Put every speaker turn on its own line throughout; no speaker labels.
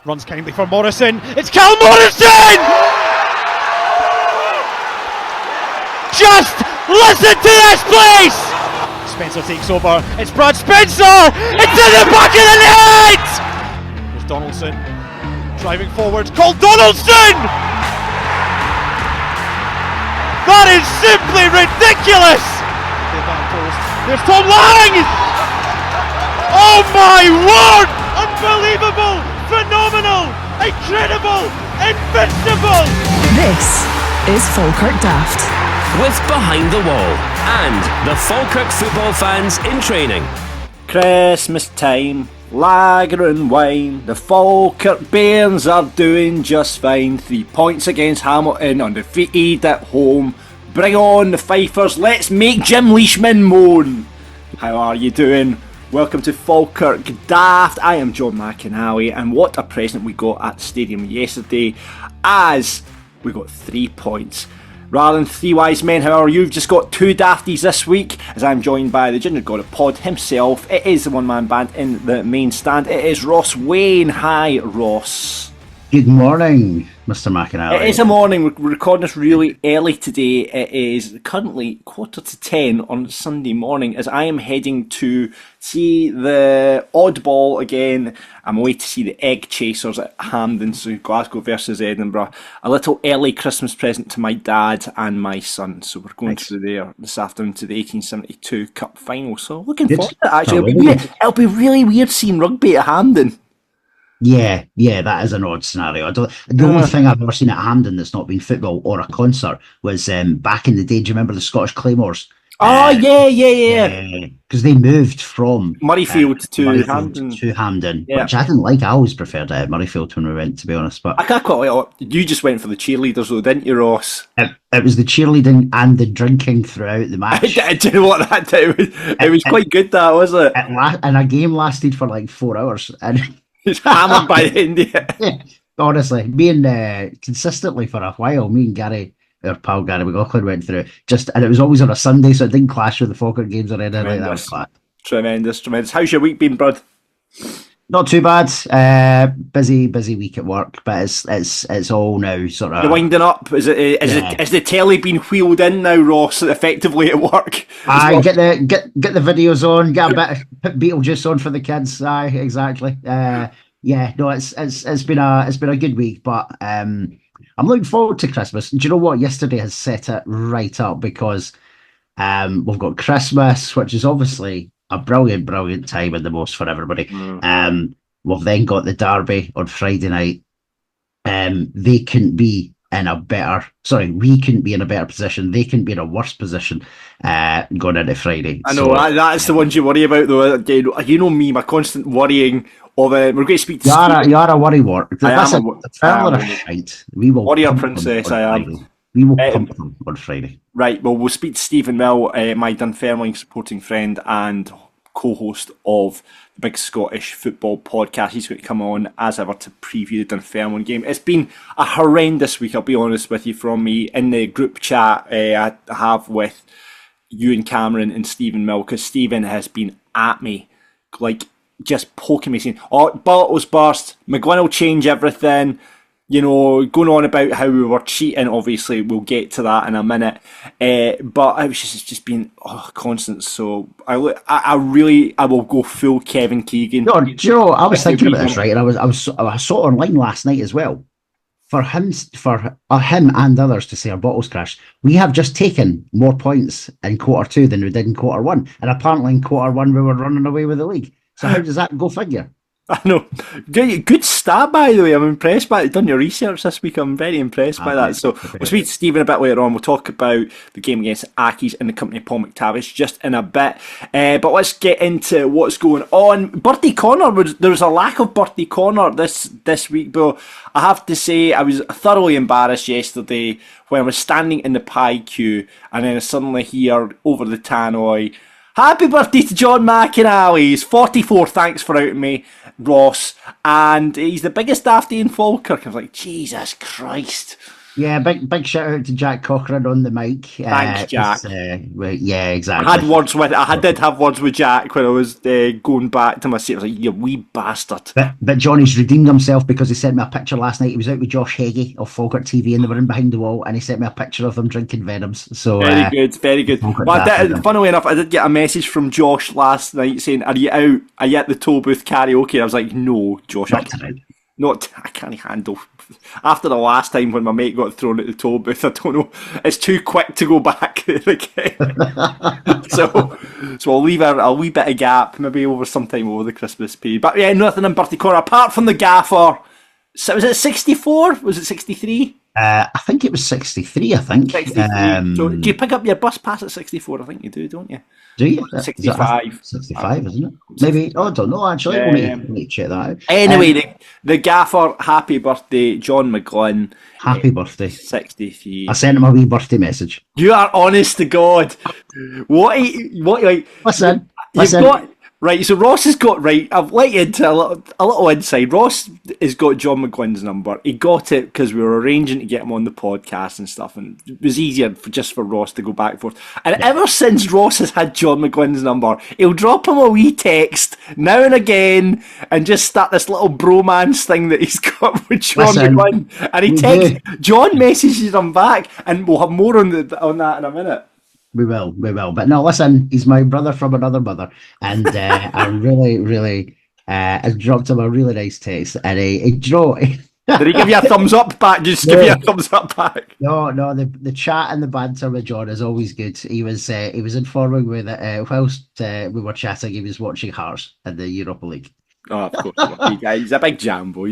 Runs kindly for Morrison. It's Cal Morrison! Just listen to this, please! Spencer takes over. It's Brad Spencer! It's in the back of the net! There's Donaldson driving forward. Cole Donaldson! That is simply ridiculous! There's Tom Lang! Oh my word! Unbelievable! Phenomenal! Incredible! Invincible!
This is Falkirk Daft.
With Behind the Wall and the Falkirk football fans in training.
Christmas time, lager and wine. The Falkirk Bairns are doing just fine. 3 points against Hamilton, undefeated at home. Bring on the fifers, let's make Jim Leishman moan. How are you doing? Welcome to Falkirk Daft. I am John McAnally, and what a present we got at the stadium yesterday, as we got 3 points. Rather than 3 wise men, however, you've just got 2 dafties this week, as I'm joined by the ginger god of pod himself. It is the one-man band in the main stand. It is Ross Wayne. Hi, Ross.
Good morning, Mr. McAnally.
It is a morning. We're recording this really early today. It is currently 9:45 on Sunday morning, as I am heading to see the Oddball again. I'm away to see the Egg Chasers at Hampden, so Glasgow versus Edinburgh. A little early Christmas present to my dad and my son. So we're going through there this afternoon to the 1872 Cup final. So looking forward to it, actually. It'll be really weird seeing rugby at Hampden.
Yeah, that is an odd scenario. The only thing I've ever seen at Hampden that's not been football or a concert was back in the day. Do you remember the Scottish Claymores?
Oh, yeah.
Because they moved from
Murrayfield to
Hampden,
yeah.
Which I didn't like. I always preferred Murrayfield when we went, to be honest. But
I can't quite like it. You just went for the cheerleaders, though, didn't you, Ross?
It was the cheerleading and the drinking throughout the match.
Do you know what that did? It was quite good, that, wasn't it?
And a game lasted for like 4 hours. And
it's hammered by the end of it.
Yeah, honestly, being consistently for a while, me and Gary, our pal Gary McLaughlin, went through it. And it was always on a Sunday, so it didn't clash with the Falkirk games or anything like that.
Tremendous. How's your week been, Brad?
Not too bad. Busy week at work, but it's all now sort of.
You're winding up. Is the telly been wheeled in now, Ross? Effectively at work.
Aye, get the videos on. Get a bit put Beetlejuice on for the kids. Aye, exactly. It's been a good week, but I'm looking forward to Christmas. Do you know what? Yesterday has set it right up, because we've got Christmas, which is obviously a brilliant time and the most for everybody. We've then got the derby on Friday night. We couldn't be in a better position. They couldn't be in a worse position going into Friday.
I know, that's the ones you worry about, though. You know me, my constant worrying of it. We're going to speak to
You are a worrywart. We will
warrior princess, I am.
We will pump them on Friday.
Right, well, we'll speak to Stephen Mill, my Dunfermline supporting friend and co-host of the Big Scottish Football Podcast. He's going to come on, as ever, to preview the Dunfermline game. It's been a horrendous week, I'll be honest with you, from me in the group chat I have with you and Cameron and Stephen Mill, because Stephen has been at me, like, just poking me, saying, bottles burst, McGuinn will change everything. You know, going on about how we were cheating. Obviously, we'll get to that in a minute. But it was just been constant. So I will go full Kevin Keegan.
No, do you know, I was thinking about this, right? And I saw it online last night as well. For him and others to say our bottles crashed, we have just taken more points in quarter 2 than we did in quarter 1. And apparently in quarter 1 we were running away with the league. So how does that go figure?
I know. Good stat, by the way. I'm impressed by it. You've done your research this week. I'm very impressed by that. So we'll speak to Stephen a bit later on. We'll talk about the game against Accies in the company of Paul McTavish just in a bit. But let's get into what's going on. Bertie Connor, there was a lack of Bertie Connor this week, but I have to say I was thoroughly embarrassed yesterday when I was standing in the pie queue and then I suddenly hear over the tannoy, "Happy birthday to John McAnally. He's 44, thanks for outing me, Ross. And he's the biggest dafty in Falkirk." I was like, Jesus Christ.
Yeah, big shout out to Jack Cochran on the mic.
Thanks, Jack.
Yeah, exactly.
I did have words with Jack when I was going back to my seat. I was like, "You wee bastard."
But Johnny's redeemed himself because he sent me a picture last night. He was out with Josh Hagee of Falkirk TV and they were in behind the wall and he sent me a picture of them drinking Venoms. So
Very good, very good. Well, funnily enough, I did get a message from Josh last night saying, "Are you out? Are you at the toll booth karaoke?" And I was like, "No, Josh, I can't handle." After the last time when my mate got thrown at the toll booth, I don't know. It's too quick to go back there again. so I'll leave a wee bit of gap, maybe over sometime over the Christmas period. But yeah, nothing in Bertie Corner apart from the gaffer. So was it 64? Was it 63?
I think it was 63, I think.
63. So do you pick up your bus pass at 64? I think you do, don't you?
Do you?
65.
65, isn't it? Maybe. Oh, I don't know, actually. We'll need to check that out.
Anyway, the gaffer, happy birthday, John McGlynn.
Happy birthday.
63.
I sent him a wee birthday message.
You are honest to God. What like...
Listen.
Got... Right, so Ross has got, right, I've let you into a little inside. Ross has got John McGlynn's number. He got it because we were arranging to get him on the podcast and stuff, and it was easier just for Ross to go back and forth. And ever since Ross has had John McGlynn's number, he'll drop him a wee text now and again and just start this little bromance thing that he's got with John McGlynn. And he texts, John messages him back, and we'll have more on that in a minute.
We will. But no, listen, he's my brother from another mother. And I really I dropped him a really nice text. And he Did
he give you a thumbs up back? Just give you a thumbs up back.
No, the chat and the banter with John is always good. He was informing me that whilst we were chatting, he was watching Hearts in the Europa League.
Oh, of course. He's a big jambo.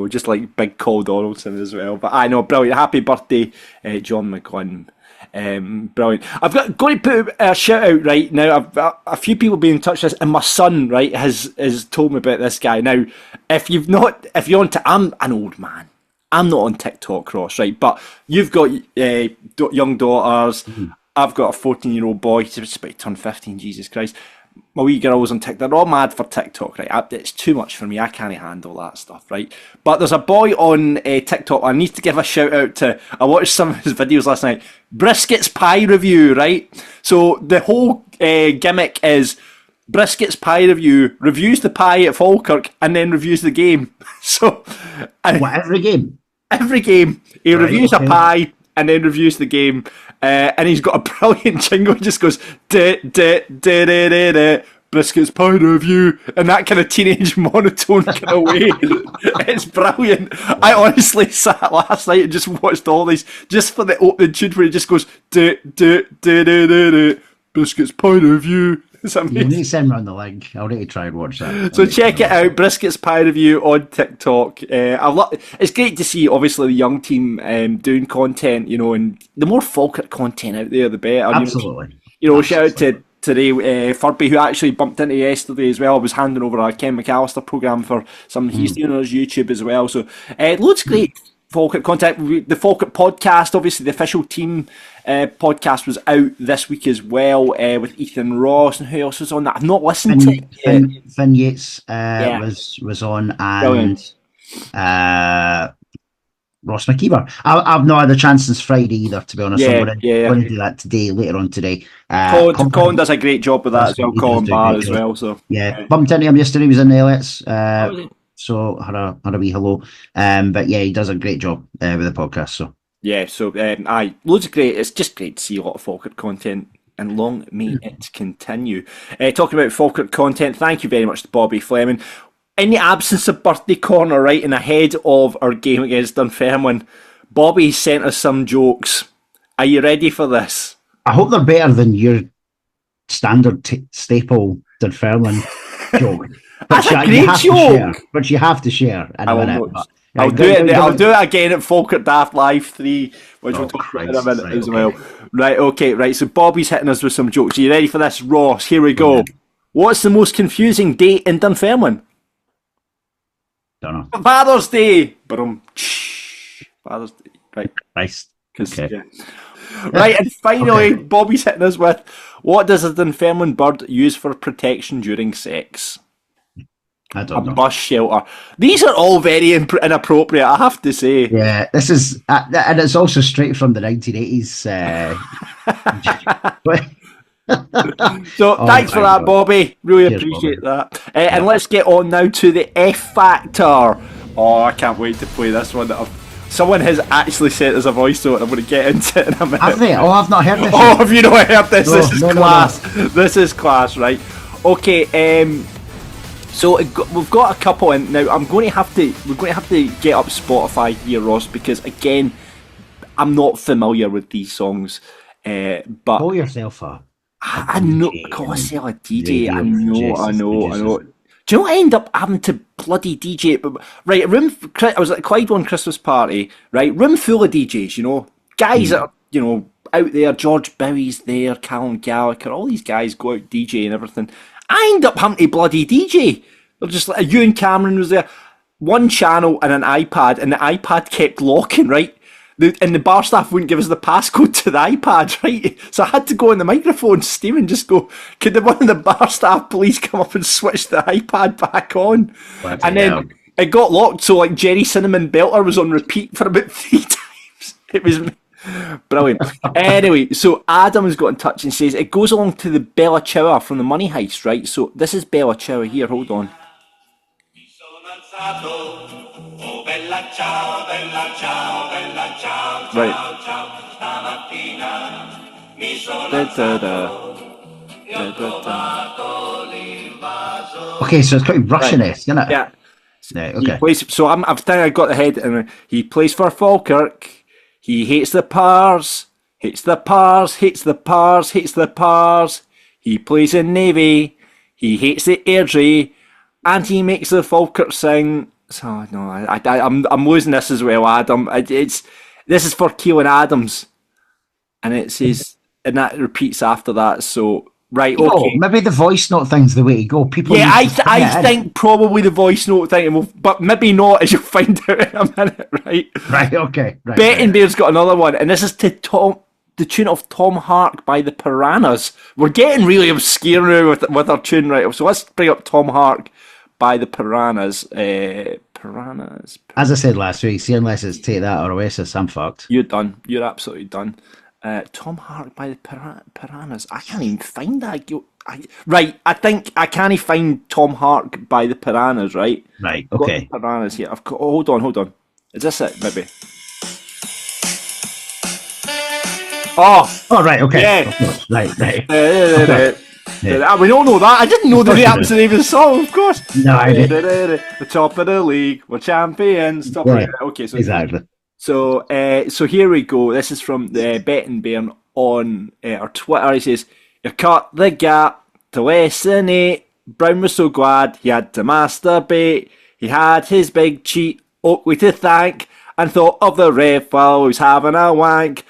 Just like big Cole Donaldson as well. But I know, brilliant. Happy birthday, John McGlynn. Brilliant. I've got to put a shout out right now. A few people been in touch with this, and my son right has told me about this guy. Now, if you're on, I'm an old man. I'm not on TikTok, Ross, right? But you've got young daughters. Mm-hmm. I've got a 14-year-old boy. He's about to turn 15. Jesus Christ. My wee girls on TikTok, they're all mad for TikTok, right? It's too much for me. I can't handle that stuff, right? But there's a boy on TikTok I need to give a shout out to. I watched some of his videos last night. Brisket's Pie Review, right? So the whole gimmick is Brisket's Pie Review reviews the pie at Falkirk and then reviews the game. So
every game?
Every game. He reviews a pie and then reviews the game. And he's got a brilliant jingle. He just goes, Brisket's Pie Review, and that kind of teenage monotone kind of way. It's brilliant. I honestly sat last night and just watched all these just for the opening tune where he just goes, Brisket's Pie Review.
You need to send me on the link. I'll need to try and watch that.
So check it out, Brisket's Pie Review on TikTok. It's great to see, obviously, the young team doing content, and the more Falkirk content out there, the better.
Absolutely.
Shout out to today, Furby, who actually bumped into yesterday as well. I was handing over a Ken McAllister programme for something he's doing on his YouTube as well. So loads of great Falkirk content. The Falkirk podcast, obviously the official team podcast was out this week as well, with Ethan Ross, and who else was on that? I've not listened to it yet.
Finn Yates was on, and Ross McKeever. I've not had a chance since Friday either, to be honest. I'm going to do that later on today.
Colin does a great job with that as well. Colin Barr as well. So
bumped into him yesterday. He was in the Elliots. So had a wee hello. But yeah, he does a great job with the podcast. So
loads of great. It's just great to see a lot of Falkirk content, and long may it continue. Talking about Falkirk content, thank you very much to Bobby Fleming. In the absence of Birthday Corner, right, and ahead of our game against Dunfermline, Bobby sent us some jokes. Are you ready for this?
I hope they're better than your standard staple Dunfermline joke.
That's a great joke.
But you have to share.
I'll do it again at Falkirk Daft Live III, which we'll talk about in a minute as well. Right, so Bobby's hitting us with some jokes. Are you ready for this, Ross? Here we go. What's the most confusing date in Dunfermline?
Don't know.
Father's Day. Father's Day. Right.
Nice.
Okay. Right, and finally, Bobby's hitting us with, what does a Dunfermline bird use for protection during sex?
I
A
don't know.
bus shelter. These are all very inappropriate, I have to say.
Yeah, this is, and it's also straight from the 1980s.
So
Oh
thanks for
my
that,
God.
Bobby. Really
Cheers,
appreciate
Bobby.
that. And let's get on now to the F Factor. Oh, I can't wait to play this one. Someone has actually sent us a voice note, and I'm going to get into it in a minute.
Have they? Oh, I've not heard this.
Oh, have you not heard this?
No,
This is
no,
class. This is class, right? Okay. So we've got a couple in now. We're going to have to get up Spotify here, Ross, because again, I'm not familiar with these songs. But
Pull yourself up.
I know. God, I say a DJ. I know. Do you know I end up having to bloody DJ it? But, right, I was at the Clyde One Christmas party, right? Room full of DJs, you know, guys that are, you know, out there. George Bowie's there, Callum Gallagher, all these guys go out DJ and everything. I end up having to bloody DJ. They're just like Ewan Cameron was there, one channel and an iPad, and the iPad kept locking, right? And the bar staff wouldn't give us the passcode to the iPad, right? So I had to go on the microphone, Steve, and just go, could one of the bar staff please come up and switch the iPad back on? And then it got locked, so like Jerry Cinnamon Belter was on repeat for about 3 times. It was brilliant. Anyway, so Adam has got in touch and says, it goes along to the Bella Ciao from the Money Heist, right? So this is Bella Ciao here, hold on. Right.
Okay, so it's quite Russian-esque, isn't it?
Yeah.
Yeah, okay.
So I think I got the head, and he plays for Falkirk. He hates the pars, hates the pars, hates the pars, hates the pars. He plays in Navy. He hates the airdrie, and he makes the Falkirk sing. So no, I'm losing this as well, Adam. This is for Keelan Adams, and it says, and that repeats after that. So right, okay.
Maybe the voice note thing's the way to go. People.
Yeah, I think probably the voice note thing, but maybe not, as you'll find out in a minute, right?
Right, okay. Right,
Betting Bear's got another one, and this is to the tune of Tom Hark by the Piranhas. We're getting really obscure now with our tune, right? So let's bring up Tom Hark by the Piranhas. Piranhas.
As I said last week, see, unless it's Take That or Oasis, I'm fucked.
You're done. You're absolutely done. Tom Hark by the Piranhas. I can't even find that. Right, I think I can't find Tom Hark by the Piranhas, right?
Right,
I've
okay.
got the Piranhas here. Hold on. Is this it, maybe? Oh,
right, okay.
Yeah.
Right.
We don't know that. I didn't know that was the name of the song, of course.
No, I didn't.
The top of the league, we're champions.
Right.
Okay, so
Exactly.
So here we go. This is from the Betting Bear on our Twitter. He says, "You cut the gap to less than 8. Brown was so glad he had to masturbate. He had his big cheat Oakley to thank, and thought of the ref while he was having a wank."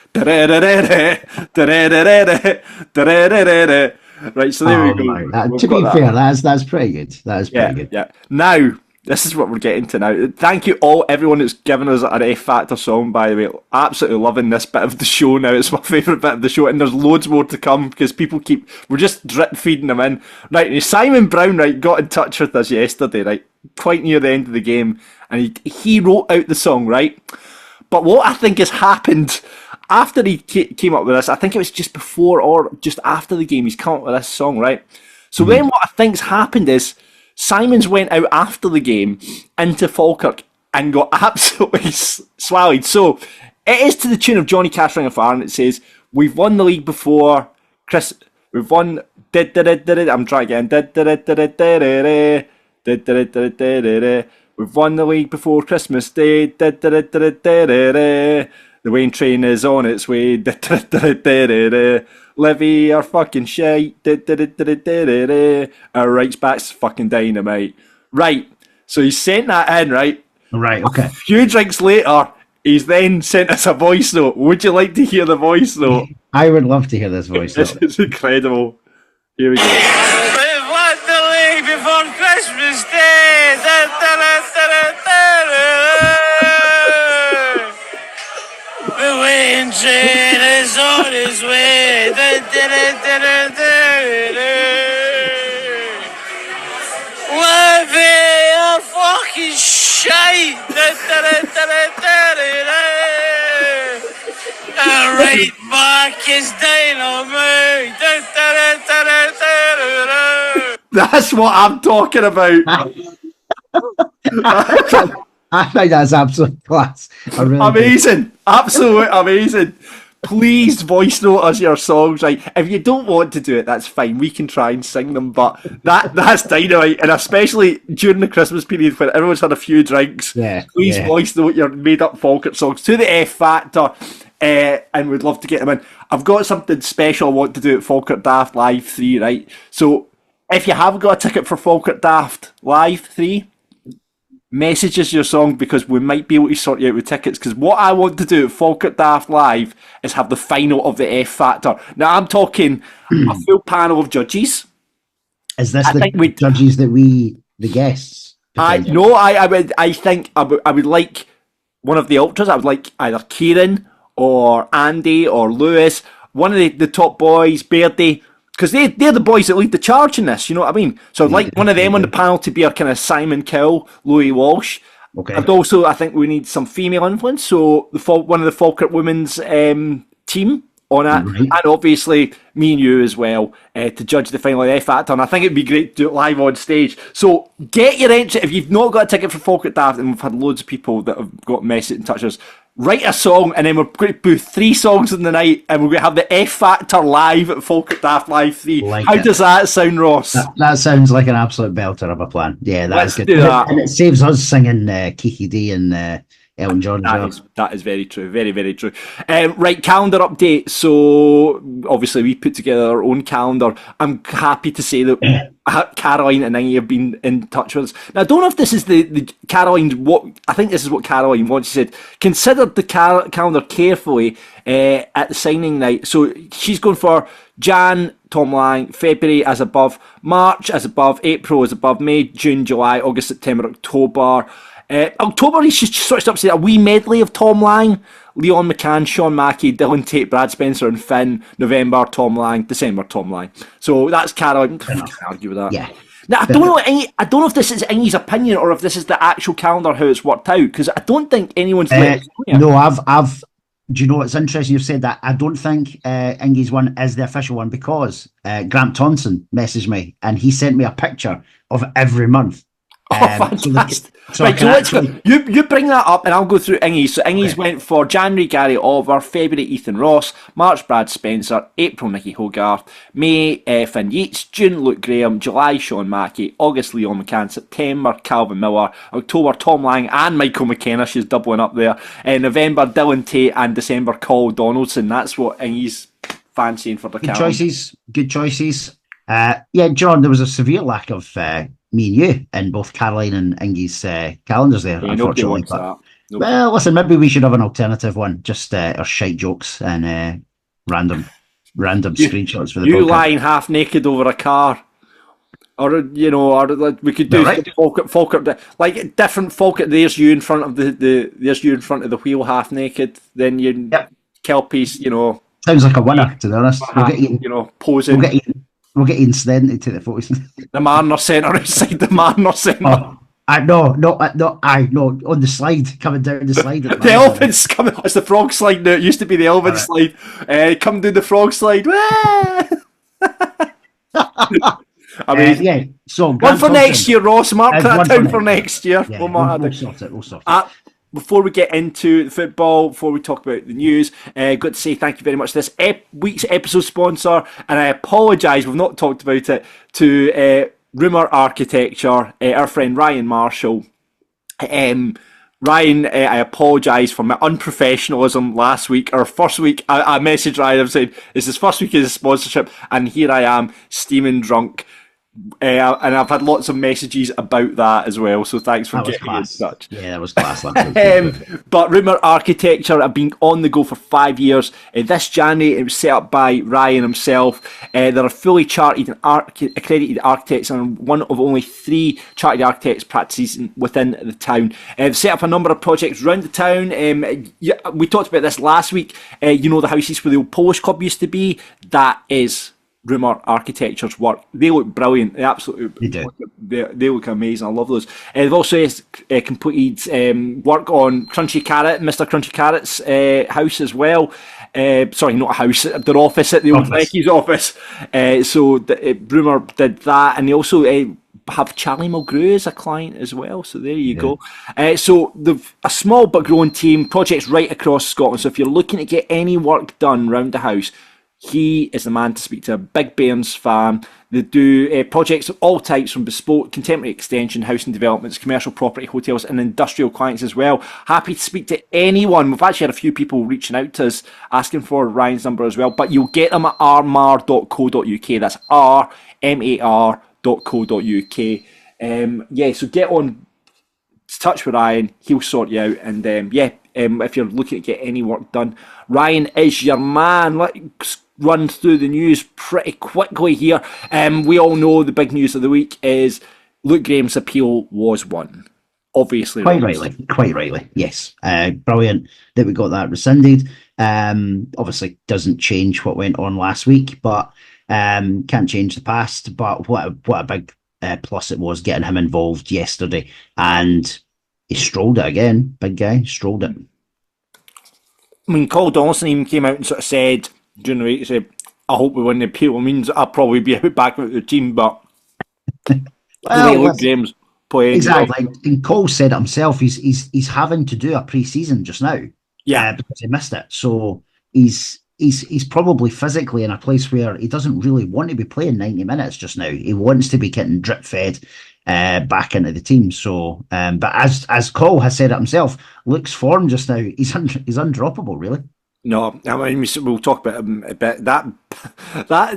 Right, so there we go.
To be fair, that's pretty good. That is pretty good.
Yeah. Now, this is what we're getting to now. Thank you everyone that's given us an F Factor song, by the way. Absolutely loving this bit of the show now. It's my favourite bit of the show, and there's loads more to come because we're just drip feeding them in. Right, and Simon Brown, right, got in touch with us yesterday, right, quite near the end of the game, and he wrote out the song, right? But what I think has happened after he came up with this, I think it was just before or just after the game, he's come up with this song, right? So then what I think's happened is Simons went out after the game into Falkirk and got absolutely swallowed. So it is to the tune of Johnny Cash Ring of Fire, and it says, "We've won the league before, Chris. We've won." I'm trying again. "We've won the league before Christmas Day. The Wayne train is on its way. Livy are fucking shite. Our rights back's fucking dynamite." Right, so he sent that in, right?
Right, okay.
A few drinks later, he's then sent us a voice note. Would you like to hear the voice note?
I would love to hear this voice note.
It's incredible. Here we go.
We've won the league before Christmas Day. The Wayne train is on his way. Life fucking shite. Right back is dynamite.
That's what I'm talking about.
I think that's absolute class. I really do.
Amazing. Absolute amazing. Please voice note us your songs, right? If you don't want to do it, that's fine. We can try and sing them, but that's dynamite. And especially during the Christmas period when everyone's had a few drinks, please voice note your made-up Falkirk songs to the F Factor, and we'd love to get them in. I've got something special I want to do at Falkirk Daft Live 3, right? So if you have got a ticket for Falkirk Daft Live 3, message us your song because we might be able to sort you out with tickets, because what I want to do at Falkirk Daft Live is have the final of the F Factor. Now I'm talking a full panel of judges.
Is this the judges that the guests?
I think I would like one of the ultras. I would like either Kieran or Andy or Lewis, one of the top boys, Beardy, because they're the boys that lead the charge in this, you know what I mean? So I'd like one of them on the panel to be our kind of Simon Kill, Louis Walsh.
Okay.
And also, I think we need some female influence, so one of the Falkirk women's team on it, and obviously me and you as well to judge the final of the F Factor. And I think it'd be great to do it live on stage. So get your entry if you've not got a ticket for Falkirk Daft, and we've had loads of people that have got message and touch us. Write a song, and then we're going to do 3 songs in the night, and we're going to have the F Factor live at Falkirk Daft Live 3. How does that sound, Ross?
That sounds like an absolute belter of a plan. Yeah,
Let's
good.
Do that.
And it saves us singing Kiki D and Elton John as well.
That is very true. Very, very true. Right, calendar update. So, obviously, we put together our own calendar. I'm happy to say that Caroline and Ingy have been in touch with us. Now, I don't know if this is the Caroline, I think this is what Caroline wants. She said, consider the calendar carefully at the signing night. So, she's going for Jan, Tom Lang, February as above, March as above, April as above, May, June, July, August, September, October. October, he's just switched up to say a wee medley of Tom Lang, Leon McCann, Sean Mackey, Dylan Tate, Brad Spencer and Finn. November, Tom Lang. December, Tom Lang. So that's Caroline. I can't argue with that.
Yeah.
Now, I don't know if this is Ingy's opinion or if this is the actual calendar, how it's worked out, because I don't think anyone's
No, I've do you know what's interesting? You've said that. I don't think Ingy's one is the official one, because Grant Thompson messaged me and he sent me a picture of every month.
Fantastic. You bring that up and I'll go through Ingy's. So Ingy's went for January Gary Oliver, February Ethan Ross, March Brad Spencer, April Nicky Hogarth, May Finn Yates, June Luke Graham, July Sean Mackey, August Leon McCann, September Calvin Miller, October Tom Lang and Michael McKenna, she's doubling up there, November Dylan Tate and December Cole Donaldson. That's what Ingy's fancying for the calendar.
Good choices. Yeah, John, there was a severe lack of me and you in both Caroline and Ingy's calendars there, unfortunately. Well, listen, maybe we should have an alternative one, just our shite jokes and random screenshots for the
you
podcast.
Lying half naked over a car, or like we could do Falkirk, like different Falkirk. There's you in front of the wheel, half naked. Then you Kelpies,
sounds like a winner, to be honest.
Posing.
We'll get Ian Snedden to take the photos.
The Marner Centre outside the Marner Centre.
Oh, no, on the slide, coming down the slide.
The elephant's coming. It's the frog slide now. It used to be the elephant slide. Come do the frog slide. I mean,
so
one for next year, Ross. Mark that down for next year.
Yeah, we'll sort it.
Before we get into the football, before we talk about the news, got to say thank you very much to this week's episode sponsor, and I apologise, we've not talked about it, to Rumour Architecture, our friend Ryan Marshall. Ryan, I apologise for my unprofessionalism last week, or first week. I messaged Ryan, I'm saying, it's his first week as a sponsorship, and here I am, steaming drunk. And I've had lots of messages about that as well, so thanks for getting in touch.
Yeah, that was class.
But Rumour Architecture have been on the go for 5 years. This January, it was set up by Ryan himself. They're a fully chartered and accredited architects, and one of only 3 chartered architects practices within the town. They've set up a number of projects around the town. We talked about this last week. The houses where the old Polish club used to be, that is Rumour Architecture's work. They look brilliant. They absolutely
They do.
They look amazing. I love those. They've also completed work on Crunchy Carrot, Mr. Crunchy Carrot's house as well. Sorry, not a house, their office at the old Becky's office. Rumour did that, and they also have Charlie Mulgrew as a client as well. So there you go. So they've a small but growing team, projects right across Scotland. So if you're looking to get any work done around the house, he is the man to speak to. A big Bairns fan. They do projects of all types, from bespoke, contemporary extension, housing developments, commercial property, hotels, and industrial clients as well. Happy to speak to anyone. We've actually had a few people reaching out to us asking for Ryan's number as well, but you'll get them at rmar.co.uk. That's rmar.co.uk. So get on touch with Ryan. He'll sort you out. And if you're looking to get any work done, Ryan is your man. Let's run through the news pretty quickly here. We all know the big news of the week is Luke Graham's appeal was won. Obviously.
Quite rightly. Yes. Brilliant that we got that rescinded. Obviously doesn't change what went on last week, but can't change the past. But what a big plus it was getting him involved yesterday. And he strolled it again. Big guy, strolled it.
I mean, Paul Donaldson even came out and sort of said during the week, he said, I hope we win the appeal. It means I'll probably be back with the team, but Luke Graham's playing.
Exactly. And Cole said it himself, he's having to do a pre-season just now.
Yeah.
Because he missed it. So he's probably physically in a place where he doesn't really want to be playing 90 minutes just now. He wants to be getting drip fed back into the team. So, but as Cole has said it himself, Luke's form just now, he's undroppable, really.
No, I mean, we'll talk about him a bit. That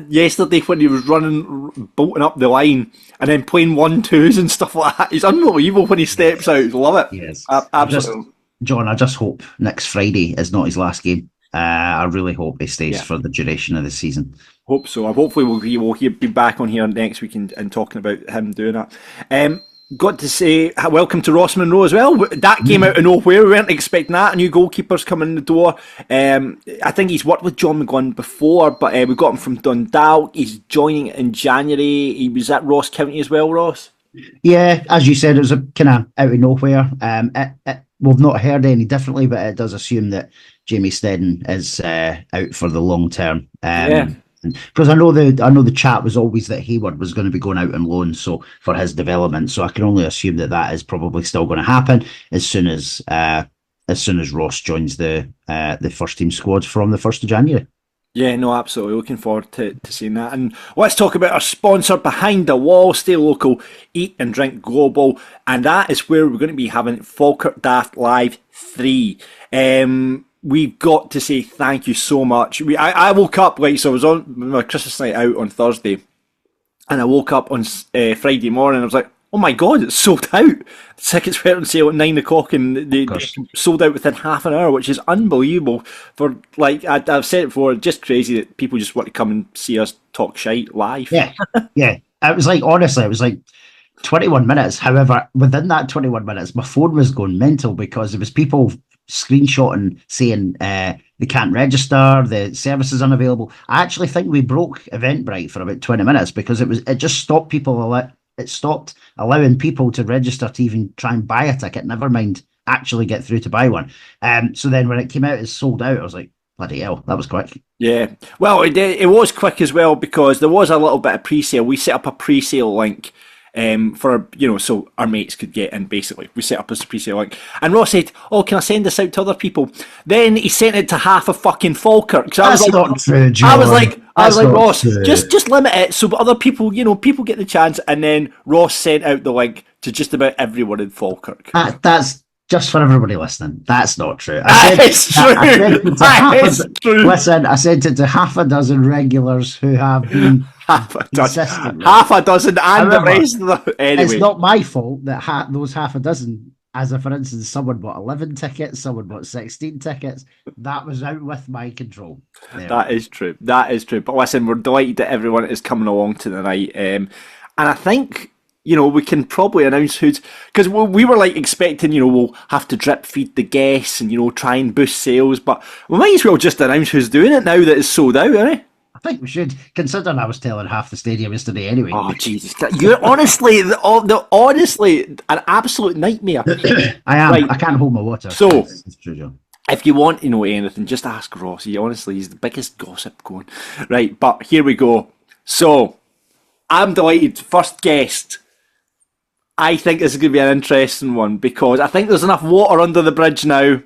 yesterday when he was bolting up the line and then playing 1-2s and stuff like that, he's unbelievable when he steps out. Love it.
Yes.
Absolutely.
John, I just hope next Friday is not his last game. I really hope he stays for the duration of the season. Hope
so. Hopefully we'll be back on here next week and talking about him doing that. Got to say welcome to Ross Monroe as well. That came out of nowhere. We weren't expecting that. A new goalkeeper's coming in the door. I think he's worked with John McGlynn before, but we got him from Dundalk. He's joining in January. He was at Ross County as well, Ross.
Yeah, as you said, it was a kind of out of nowhere. We've not heard any differently, but it does assume that Jamie Steddon is out for the long term. Because I know the chat was always that Hayward was going to be going out on loan, so for his development. So I can only assume that is probably still going to happen as soon as Ross joins the first team squad from the 1st of January.
Yeah, no, absolutely. Looking forward to seeing that. And let's talk about our sponsor, Behind the Wall. Stay local, eat and drink global. And that is where we're going to be having Falkirk Daft Live 3. We've got to say thank you so much. I woke up, so I was on my Christmas night out on Thursday, and I woke up on Friday morning and I was like, oh my God, it's sold out. The tickets were on sale at 9 o'clock and they sold out within half an hour, which is unbelievable. For I've said it before, just crazy that people just want to come and see us talk shite live.
Yeah. It was like, honestly, it was like 21 minutes. However, within that 21 minutes, my phone was going mental because there was people screenshotting saying they can't register, the service is unavailable. I actually think we broke Eventbrite for about 20 minutes because it just stopped stopped allowing people to register to even try and buy a ticket, never mind actually get through to buy one. So then when it came out as sold out, I was like, bloody hell, that was quick. Yeah,
well, it was quick as well because there was a little bit of pre-sale. We set up a pre-sale link for, so our mates could get in, basically. We set up this pre-sale link. And Ross said, oh, can I send this out to other people? Then he sent it to half of fucking Falkirk. So
That's not true, John.
I was like, Ross, just limit it so other people, people get the chance. And then Ross sent out the link to just about everyone in Falkirk.
That's just for everybody listening. That's not true.
That is true.
Listen, I sent it to half a dozen regulars who have been
half a dozen, and however, the rest of them. Anyway,
it's not my fault that those half a dozen, as for instance, someone bought 11 tickets, someone bought 16 tickets. That was out with my control.
That is true. But listen, we're delighted that everyone is coming along to the night, and I think, we can probably announce who's, because we were expecting, we'll have to drip feed the guests and, try and boost sales, but we might as well just announce who's doing it now that it's sold out, eh?
I think we should, considering I was telling half the stadium yesterday anyway.
Oh, Jesus. You're honestly, honestly, an absolute nightmare.
I am.
Right.
I can't hold my water.
So,
It's true, John.
if you want to know anything, just ask Ross. Honestly, he's the biggest gossip going. Right, but here we go. So, I'm delighted. First guest. I think this is going to be an interesting one because I think there's enough water under the bridge now.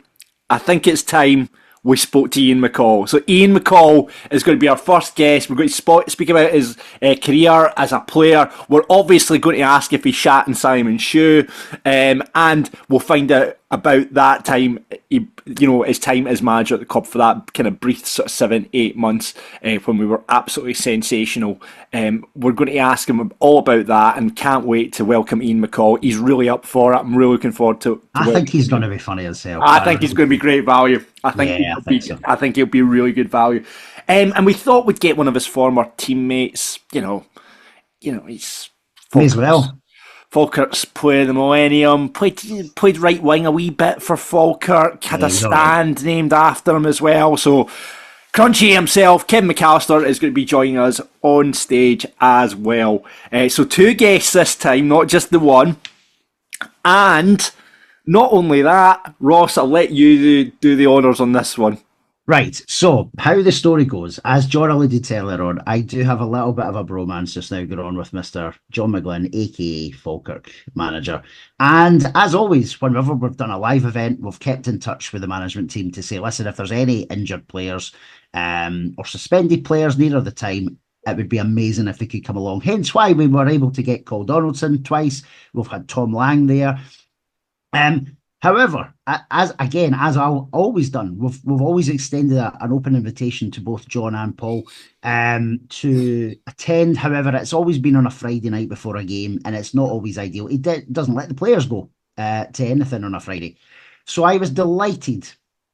I think it's time we spoke to Ian McCall. So Ian McCall is going to be our first guest. We're going to speak about his career as a player. We're obviously going to ask if he shat in Simon's shoe, and we'll find out about that time, his time as manager at the club for that kind of brief sort of 7-8 months when we were absolutely sensational. We're going to ask him all about that and can't wait to welcome Ian McCall. He's really up for it. I'm really looking forward to
I think he's going to be funny as hell.
I think he's going to be great value. I think he'll be really good value. And we thought we'd get one of his former teammates. He's
May as well.
Falkirk's player of the millennium, played right wing a wee bit for Falkirk, had a stand named after him as well. So Crunchy himself, Kevin McAllister, is going to be joining us on stage as well. So 2 guests this time, not just the one. And not only that, Ross, I'll let you do the honours on this one.
Right, so how the story goes, as John alluded to earlier on, I do have a little bit of a bromance just now going on with Mr. John McGlynn, aka Falkirk manager. And as always, whenever we've done a live event, we've kept in touch with the management team to say, listen, if there's any injured players or suspended players near the time, it would be amazing if they could come along. Hence why we were able to get Cole Donaldson twice. We've had Tom Lang there. However, as I've always done, we've always extended an open invitation to both John and Paul to attend. However, it's always been on a Friday night before a game, and it's not always ideal. It doesn't let the players go to anything on a Friday. So I was delighted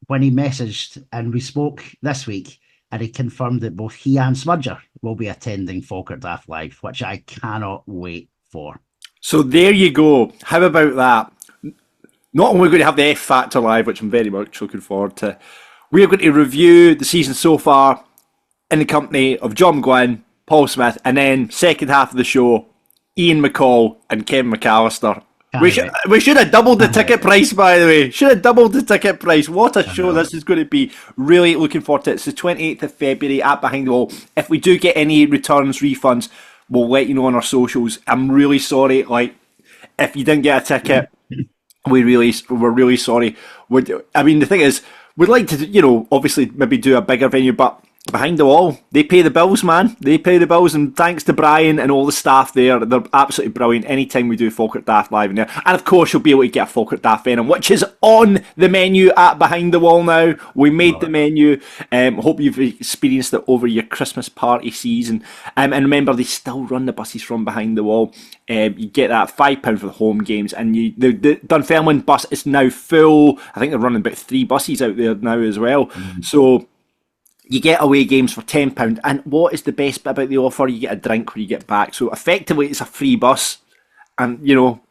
when he messaged and we spoke this week, and he confirmed that both he and Smudger will be attending Falkirk Daft Live, which I cannot wait for.
So there you go. How about that? Not only are we going to have the F Factor live, which I'm very much looking forward to, we are going to review the season so far in the company of John McGlynn, Paul Smith, and then second half of the show, Ian McCall and Kevin McAllister. We should have doubled the ticket price, by the way. Should have doubled the ticket price. What a show this is going to be. Really looking forward to it. It's the 28th of February at Behind the Wall. If we do get any returns, refunds, we'll let you know on our socials. I'm really sorry. If you didn't get a ticket, we're really sorry. The thing is, we'd like to, obviously maybe do a bigger venue, but Behind the Wall, they pay the bills, man. They pay the bills, and thanks to Brian and all the staff there, they're absolutely brilliant. Anytime we do Falkirk Daft Live in there, and of course you'll be able to get a Falkirk Daft Venom, which is on the menu at Behind the Wall now. We made the menu. Hope you've experienced it over your Christmas party season. And remember, they still run the buses from Behind the Wall. You get that £5 for the home games, and the Dunfermline bus is now full. I think they're running about 3 buses out there now as well. So you get away games for £10. And what is the best bit about the offer? You get a drink when you get back. So effectively, it's a free bus. And,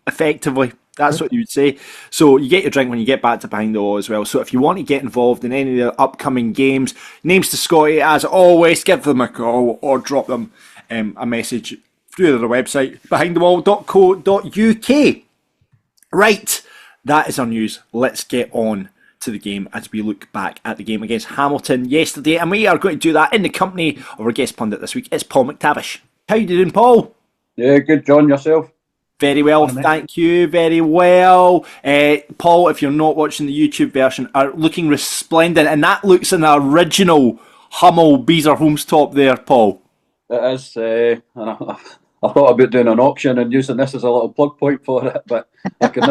effectively, that's what you would say. So you get your drink when you get back to Behind the Wall as well. So if you want to get involved in any of the upcoming games, names to Scotty, as always, give them a call or drop them a message through their website, behindthewall.co.uk. Right, that is our news. Let's get on to the game as we look back at the game against Hamilton yesterday, and we are going to do that in the company of our guest pundit this week. It's Paul McTavish. How you doing, Paul?
Yeah, good, John. Yourself?
Very well, thank you. Very well. Paul, if you're not watching the YouTube version, are looking resplendent, and that looks an original Hummel Beezer Homes top there, Paul.
It is. And I thought about doing an auction and using this as a little plug point for it, but I could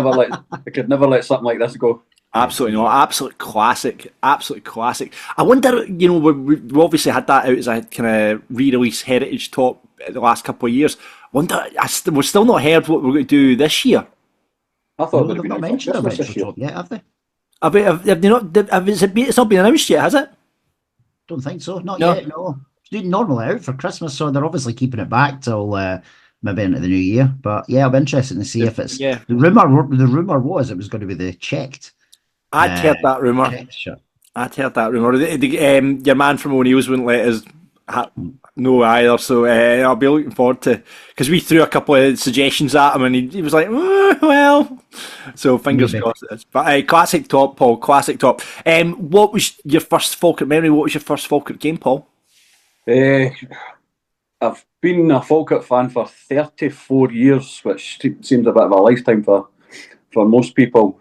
never let something like this go.
Absolutely not. Absolute classic. Absolute classic. I wonder, we've obviously had that out as a kind of re-release heritage top the last couple of years. We've still not heard what we're going to do this year.
I thought
they've not mentioned a retro top yet, have they?
Have they not? It's not been announced yet, has it?
Don't think so. Not yet, no. It's normally out for Christmas, so they're obviously keeping it back till maybe into the new year. But yeah, I'll be interested to see if it's... Yeah. The rumour was it was going to be the checked.
I'd heard that rumour. I'd heard that rumour. Your man from O'Neill's wouldn't let us No, either. So I'll be looking forward to, because we threw a couple of suggestions at him and he was like, well. So fingers crossed it is. But classic top, Paul. Classic top. What was your first Falkirk memory? What was your first Falkirk game, Paul?
I've been a Falkirk fan for 34 years, which seems a bit of a lifetime for most people.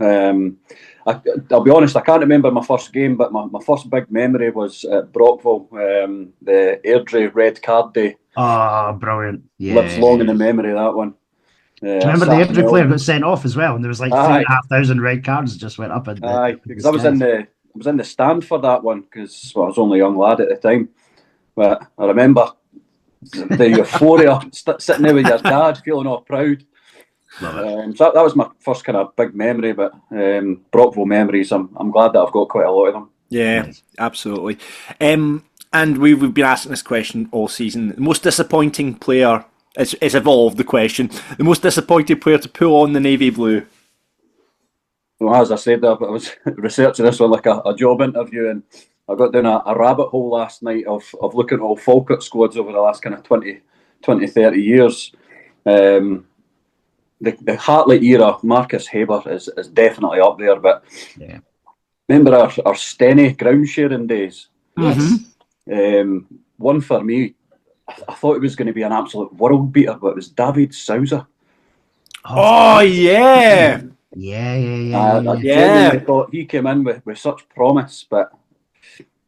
I'll be honest, I can't remember my first game, but my first big memory was at Brockville, the Airdrie red card day.
Oh, brilliant. Yeah.
Lives long in the memory of that one.
Do you remember the Airdrie player got sent off as well? And there was like 3,500 red cards just went up.
Because I was in the stand for that one, because I was only a young lad at the time. But I remember the euphoria, sitting there with your dad, feeling all proud. So that was my first kind of big memory, but Brockville memories, I'm glad that I've got quite a lot of them.
Yeah, absolutely. And we've been asking this question all season. The most disappointing player, it's evolved the question, the most disappointing player to pull on the navy blue.
Well, as I said, I was researching this one like a job interview, and I got down a rabbit hole last night of looking at all Falkirk squads over the last kind of 20, 30 years. The Hartley era, Marcus Haber is definitely up there, but remember our Steny ground sharing days?
Yes.
One for me, I thought it was going to be an absolute world beater, but it was David Souza.
Oh, yeah!
I genuinely thought he came in with such promise, but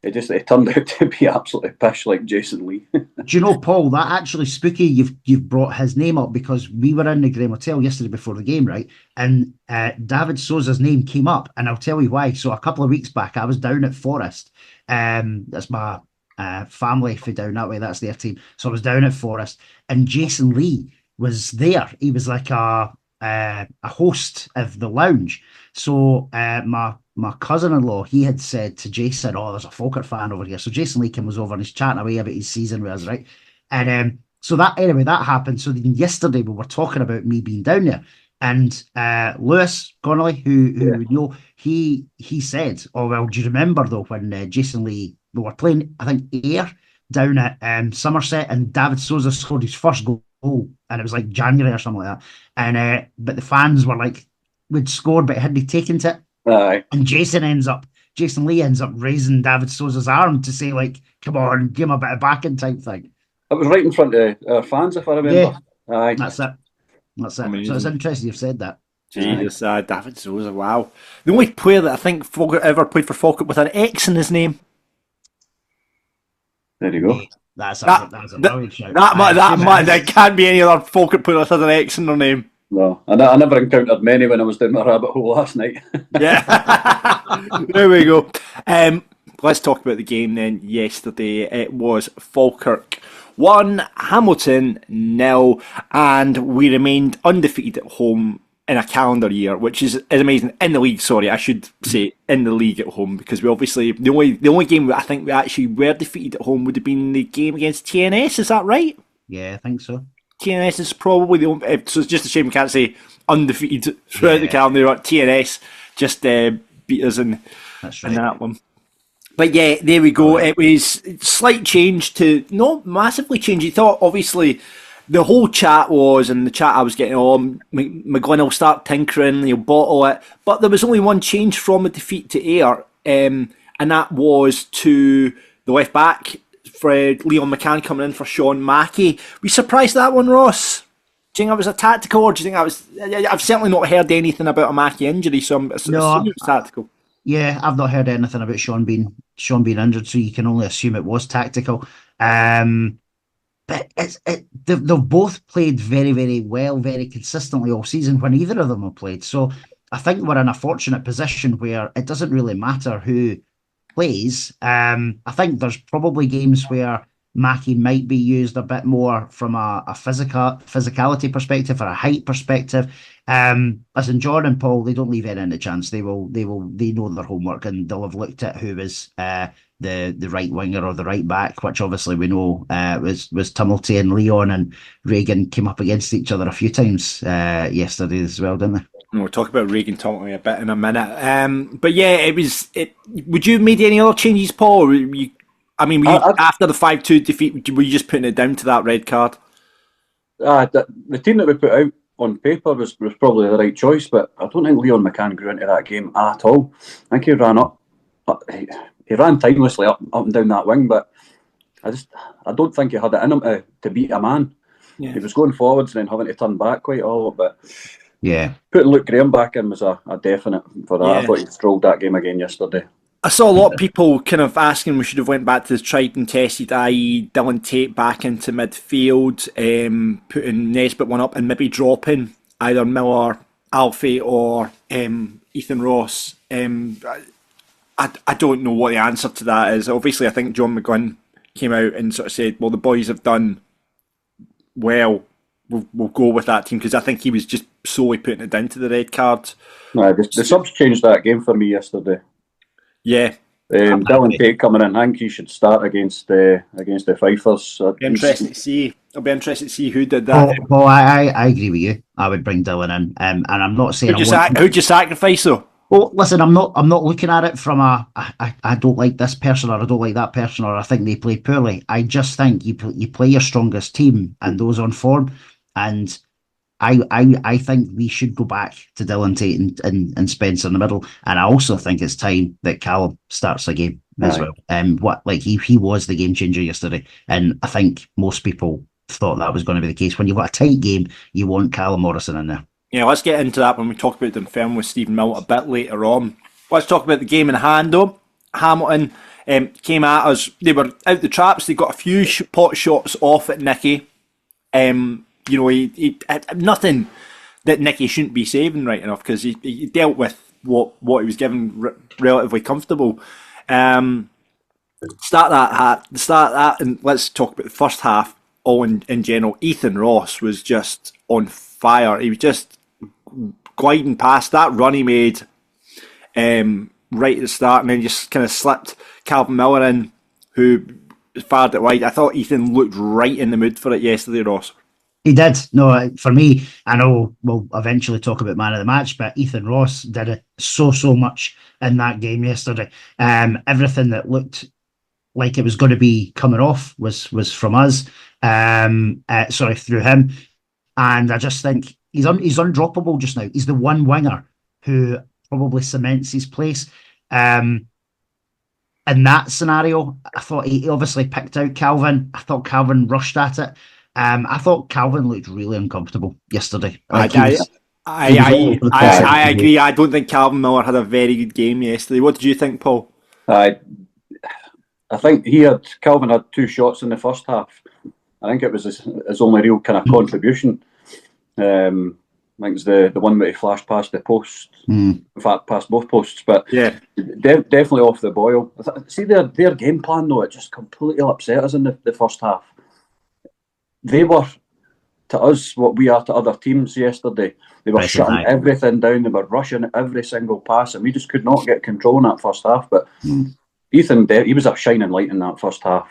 it turned out to be absolutely pish like Jason Lee.
Do you know, Paul, that actually spooky you've brought his name up, because we were in the Graham Hotel yesterday before the game, right? And David Souza's name came up, and I'll tell you why. So a couple of weeks back, I was down at Forest. That's my family for down that way. That's their team. So I was down at Forest, and Jason Lee was there. He was like a host of the lounge. So my cousin-in-law, he had said to Jason, "Oh, there's a Falkirk fan over here." So Jason Leakin was over and he's chatting away about his season with us, right? And so that happened. So then yesterday we were talking about me being down there, and Lewis Connolly, who we know, he said, "Oh well, do you remember though when Jason Lee, we were playing, I think Ayr down at Somerset, and David Souza scored his first goal, and it was like January or something like that, and but the fans were like, we'd scored but hadn't taken to it."
Aye.
And Jason Lee ends up raising David Souza's arm to say, like, come on, give him a bit of backing type thing.
It was right in front of our fans, if I remember.
Yeah,
aye.
That's it. Amazing. So it's interesting you've said that.
Jesus, David Souza, wow. The only player that I think Falkirk ever played for Falkirk with an X in his name.
There you go.
That's a brilliant shout.
There can't be any other Falkirk player that has an X in their name.
No, I never encountered many when I was down my rabbit hole last night.
Yeah. There we go. Let's talk about the game then. Yesterday it was Falkirk 1, Hamilton 0, and we remained undefeated at home in a calendar year, which is amazing. In the league, sorry, I should say in the league at home, because we obviously the only game I think we actually were defeated at home would have been the game against TNS. Is that right?
Yeah, I think so.
TNS is probably the only, so it's just a shame we can't say undefeated throughout the calendar. TNS just beat us in that one. But yeah, there we go. It was slight change to not massively change. You thought obviously the whole chat was, and the chat I was getting on, McGlynn will start tinkering, he'll bottle it. But there was only one change from a defeat to Ayr, and that was to the left back. Fred Leon McCann coming in for Sean Mackey. Were you surprised at that one, Ross? Do you think that was a tactical, or do you think that was... I've certainly not heard anything about a Mackey injury, so I'm assuming it's tactical.
Yeah, I've not heard anything about Sean being injured, so you can only assume it was tactical. But they've both played very, very well, very consistently all season when either of them have played. So I think we're in a fortunate position where it doesn't really matter who plays. I think there's probably games where Mackey might be used a bit more from a physicality perspective or a height perspective. Listen, John and Paul, they don't leave any chance. They know their homework, and they'll have looked at who was the right winger or the right back, which obviously we know was Tumulty, and Leon and Reagan came up against each other a few times yesterday as well, didn't they?
We'll talk about Reagan Tumulty a bit in a minute. But yeah, it was. Would you have made any other changes, Paul? Or I mean, after the 5-2 defeat, were you just putting it down to that red card?
The team that we put out on paper was probably the right choice, but I don't think Leon McCann grew into that game at all. I think he ran he ran timelessly up and down that wing, but I don't think he had it in him to beat a man. Yeah. He was going forwards and then having to turn back quite a lot, but
yeah,
putting Luke Graham back in was a definite for that. Yeah. I thought he strolled that game again yesterday.
I saw a lot of people kind of asking we should have went back to the tried and tested, i.e. Dylan Tate back into midfield, putting Nesbitt one up and maybe dropping either Miller, Alfie or Ethan Ross. I don't know what the answer to that is. Obviously, I think John McGlynn came out and sort of said, well, the boys have done well. We'll go with that team, because I think he was just solely putting it down to the red card.
No, the subs changed that game for me yesterday.
Yeah.
Dylan Tate coming in, I think he should start against the Fifers.
I'll be interested to see who did that.
Well, I agree with you. I would bring Dylan in, and I'm not saying
who'd you sacrifice though?
Well, listen, I'm not looking at it from I don't like this person or I don't like that person or I think they play poorly. I just think you play your strongest team and those on form, and I think we should go back to Dylan Tate and Spencer in the middle, and I also think it's time that Callum starts a game as well. He was the game changer yesterday, and I think most people thought that was going to be the case. When you've got a tight game, you want Callum Morrison in there.
Yeah, let's get into that when we talk about Dunfermline with Stephen Mill a bit later on. Let's talk about the game in hand though. Hamilton came at us. They were out the traps. They got a few pot shots off at Nicky. He nothing that Nicky shouldn't be saving right enough, because he dealt with what he was given relatively comfortable. Start that, and let's talk about the first half. All in general, Ethan Ross was just on fire. He was just gliding past that run he made right at the start, and then just kind of slipped Calvin Miller in, who fired it wide. I thought Ethan looked right in the mood for it yesterday, Ross.
He did. No, for me, I know we'll eventually talk about man of the match, but Ethan Ross did it so much in that game yesterday. Everything that looked like it was going to be coming off was from us. Through him. And I just think he's undroppable just now. He's the one winger who probably cements his place. In that scenario, I thought he obviously picked out Calvin. I thought Calvin rushed at it. I thought Calvin looked really uncomfortable yesterday. I
agree. I don't think Calvin Miller had a very good game yesterday. What did you think, Paul?
I think Calvin had 2 shots in the first half. I think it was his only real kind of contribution. I think it's the one where he flashed past the post. In fact, past both posts. But
yeah,
definitely off the boil. See their game plan though, it just completely upset us in the first half. They were to us what we are to other teams yesterday. They were shutting everything down. They were rushing every single pass, and we just could not get control in that first half. But Ethan, he was a shining light in that first half.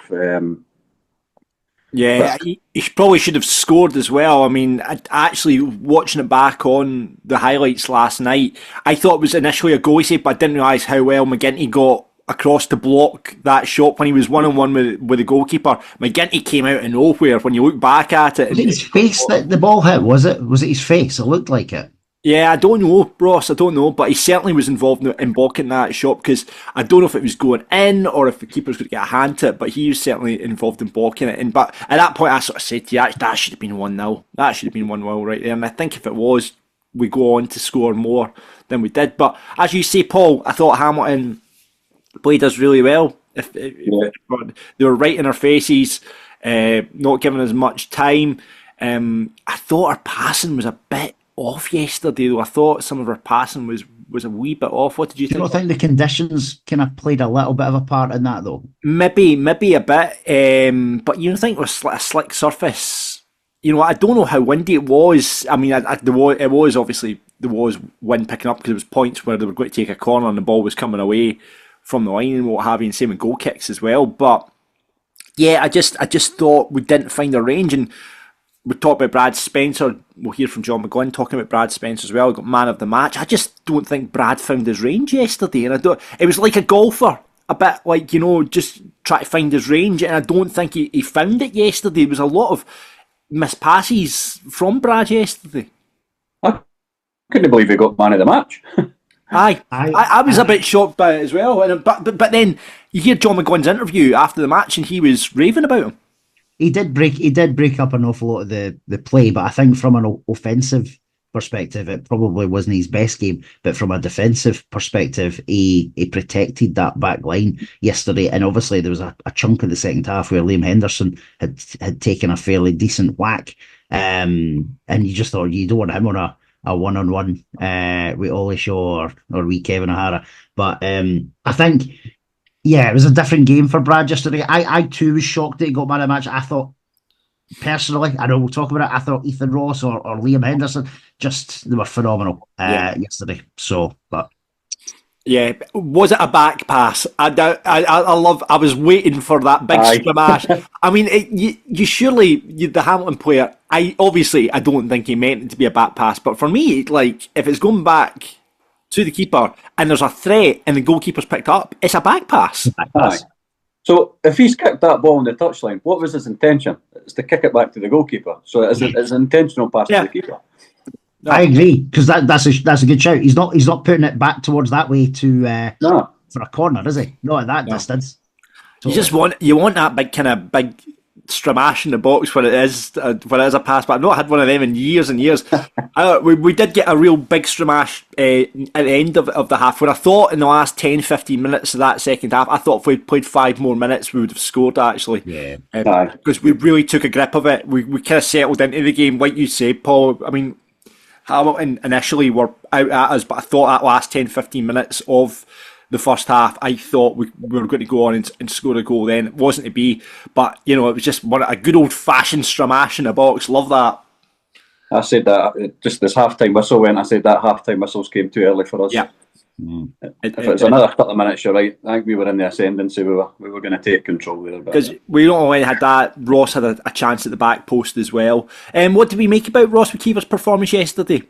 He probably should have scored as well. I mean, actually watching it back on the highlights last night, I thought it was initially a goal save, but I didn't realise how well McGinty got across to block that shot when he was 1-on-1 with the goalkeeper. McGinty came out of nowhere when you look back at it.
Was it his face that the ball hit? Was it his face? It looked like it.
Yeah, I don't know, Ross. I don't know, but he certainly was involved in blocking that shot, because I don't know if it was going in or if the keeper's going to get a hand to it, but he was certainly involved in blocking it. But at that point, I sort of said to you, that should have been 1-0. That should have been 1-0 right there. And I think if it was, we go on to score more than we did. But as you say, Paul, I thought Hamilton played us really well. They were right in our faces, not giving us much time. I thought our passing was a bit off yesterday, though. I thought some of our passing was a wee bit off. What did you think?
You don't think the conditions kind of played a little bit of a part in that, though?
Maybe a bit. But you don't think it was a slick surface? I don't know how windy it was. I mean, there was wind picking up, because there was points where they were going to take a corner and the ball was coming away from the line and what have you, and same with goal kicks as well. But yeah, I just thought we didn't find a range. And we talked about Brad Spencer. We'll hear from John McGlynn talking about Brad Spencer as well. Got man of the match. I just don't think Brad found his range yesterday, and it was like a golfer, a bit like just try to find his range, and I don't think he found it yesterday. There was a lot of missed passes from Brad yesterday.
I couldn't believe he got man of the match.
I was a bit shocked by it as well. But then you hear John McGunn's interview after the match, and he was raving about him.
He did break up an awful lot of the play, but I think from an offensive perspective, it probably wasn't his best game. But from a defensive perspective, he protected that back line yesterday. And obviously there was a chunk of the second half where Liam Henderson had taken a fairly decent whack. And you just thought you don't want him on a one-on-one with Ollie Shaw or wee Kevin O'Hara. But I think, yeah, it was a different game for Brad yesterday. I too was shocked that he got man of the match. I thought, personally, I know we'll talk about it, I thought Ethan Ross or Liam Henderson, they were phenomenal yesterday. So, but... Yeah,
was it a back pass? I was waiting for that big smash. I mean, the Hamilton player. I don't think he meant it to be a back pass, but for me, like if it's going back to the keeper and there's a threat and the goalkeeper's picked up, it's a back pass.
So if he's kicked that ball on the touchline, what was his intention? It's to kick it back to the goalkeeper. So it's an intentional pass to the keeper.
No. I agree, because that's a good shout. He's not putting it back towards that way for a corner, is he? Not at that distance.
Totally. You want that big stramash in the box when it is a pass, but I've not had one of them in years and years. We did get a real big stramash at the end of the half, where I thought in the last 10-15 minutes of that second half, I thought if we'd played 5 more minutes we would have scored actually.
Yeah.
Because we really took a grip of it. We kind of settled into the game, like you said, Paul. I mean, Hamilton initially were out at us, but I thought that last 10-15 minutes of the first half, I thought we were going to go on and score a goal then. It wasn't to be, but it was just a good old-fashioned stramash in the box. Love that.
I said that just this half-time whistle went, I said that half-time whistles came too early for us.
Yeah.
If it was another couple of minutes, you're right. I think we were in the ascendancy. We were going to take control there.
Because we not only had that, Ross had a chance at the back post as well. What did we make about Ross McKeever's performance yesterday?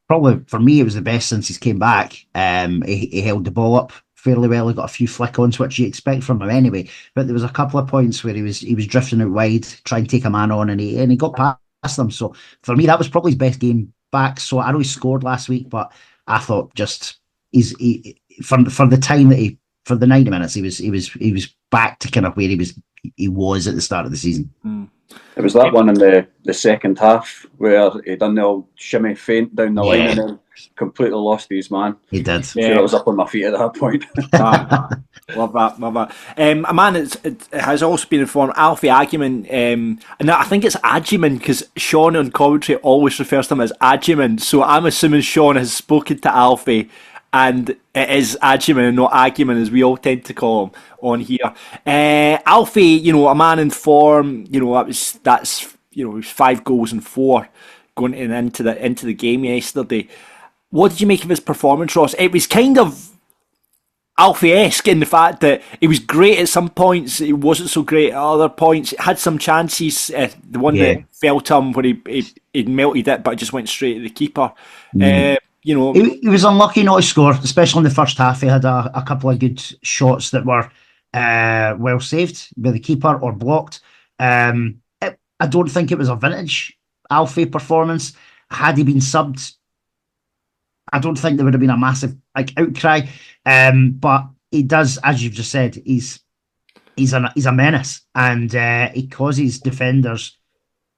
Probably for me, it was the best since he's came back. He held the ball up fairly well. He got a few flick-ons, which you expect from him anyway. But there was a couple of points where he was drifting out wide, trying to take a man on, and he got past them. So for me, that was probably his best game back. So I know he scored last week, but I thought just for the time that for the 90 minutes he was back to kind of where he was at the start of the season.
It was that one in the second half where he done the old shimmy feint down the line and then completely lost his man.
He did.
Sure, I was up on my feet at that point.
Love that. A man that has also been informed, Alfie Agyeman, and I think it's Agyeman because Sean on commentary always refers to him as Agyeman, so I'm assuming Sean has spoken to Alfie and it is Agyeman and not Agyeman as we all tend to call him on here. Alfie, a man in form, that's 5 goals and 4 going into the game yesterday. What did you make of his performance, Ross? It was kind of Alfie-esque in the fact that he was great at some points, he wasn't so great at other points. Had some chances, the one that fell to him where he melted it, but it just went straight to the keeper. He
was unlucky not to score, especially in the first half. He had a couple of good shots that were well saved by the keeper or blocked. I don't think it was a vintage Alfie performance. Had he been subbed, I don't think there would have been a massive outcry. But he does, as you've just said, he's a menace, and he causes defenders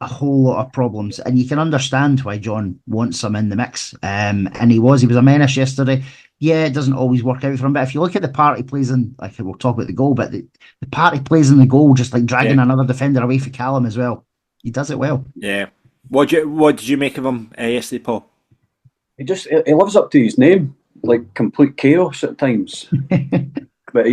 a whole lot of problems, and you can understand why John wants him in the mix. And he was a menace yesterday. Yeah, it doesn't always work out for him, but if you look at the part he plays in, we'll talk about the goal, but the part he plays in the goal, just dragging another defender away for Callum as well, he does it well.
Yeah. What did you make of him yesterday, Paul?
He lives up to his name, complete chaos at times. But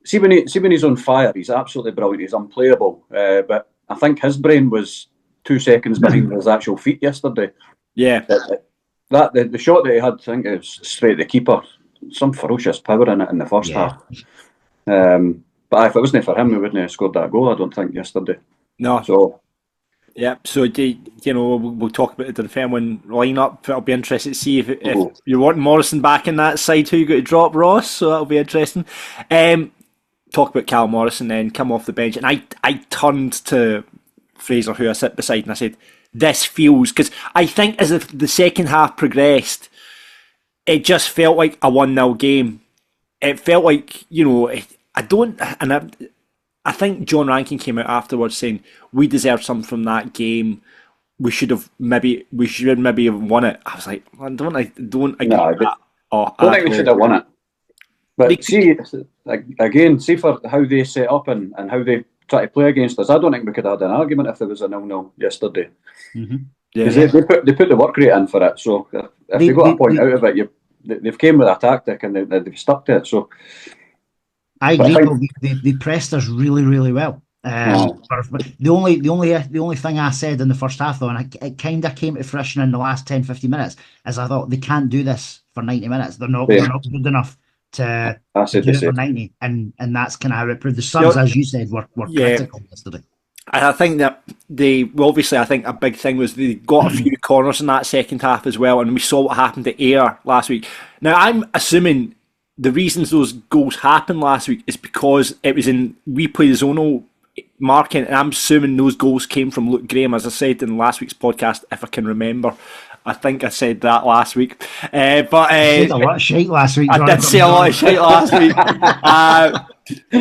see when he's on fire, he's absolutely brilliant. He's unplayable. But I think his brain was 2 seconds behind his actual feet yesterday.
Yeah.
The shot that he had, I think it was straight at the keeper. Some ferocious power in it in the first half. But if it wasn't for him, we wouldn't have scored that goal, I don't think, yesterday.
No.
So
Yep. So we'll talk about the Dunfermline lineup. It'll be interesting to see if you're wanting Morrison back in that side. Who you got to drop Ross? So that'll be interesting. Talk about Cal Morrison then come off the bench, and I turned to Fraser, who I sit beside, and I said, "This feels," because I think as the second half progressed, it just felt like a 1-0 game. It felt like I think John Rankin came out afterwards saying we deserved something from that game. We should maybe have won it. I was like, I don't agree with that.
I don't think we should have won it. But see for how they set up and how they try to play against us. I don't think we could have had an argument if there was a 0-0 yesterday.
Mm-hmm.
Because they put the work rate in for it. So if they got a point out of it, they've came with a tactic and they've stuck to it. So
I agree. They pressed us really, really well. The only thing I said in the first half, though, and it kind of came to fruition in the last 10-15 minutes, is I thought they can't do this for 90 minutes. They're not good enough to do it for 90, and that's kind of how it proved. The Suns, as you said, were critical yesterday.
And I think that I think a big thing was they got a few corners in that second half as well, and we saw what happened to Ayr last week. Now, I'm assuming the reasons those goals happened last week is because it was we played the zonal marking, and I'm assuming those goals came from Luke Graham, as I said in last week's podcast, if I can remember. I think I said that last week. But
you said a lot of shite last week, John.
I did say a lot of shite last week.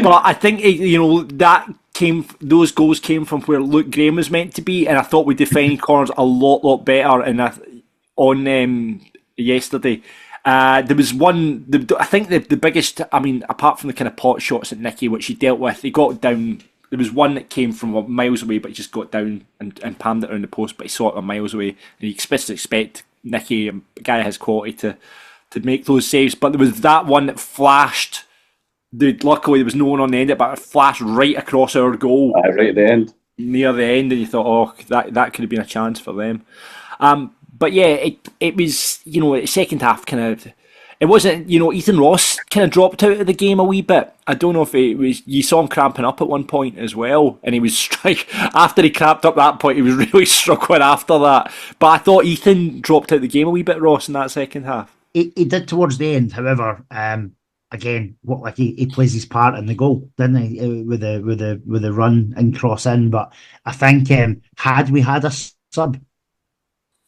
But I think those goals came from where Luke Graham was meant to be, and I thought we defined corners a lot better on yesterday. There was one, I think the biggest, apart from the kind of pot shots at Nicky, which he dealt with, he got down. There was one that came from miles away, but he just got down and palmed it around the post, but he saw it miles away. And you expect Nicky, a guy of his quality, to make those saves. But there was that one that flashed. Luckily, there was no one on the end of it, but it flashed right across our goal.
Right at the end.
Near the end, and you thought, that could have been a chance for them. But yeah, it was, second half kind of, it wasn't, Ethan Ross kind of dropped out of the game a wee bit. I don't know if it was, you saw him cramping up at one point as well, and he was after he cramped up that point, he was really struggling after that. But I thought Ethan dropped out of the game a wee bit, Ross, in that second half.
He did towards the end, however, again, he plays his part in the goal, didn't he? With the run and cross in. But I think had we had a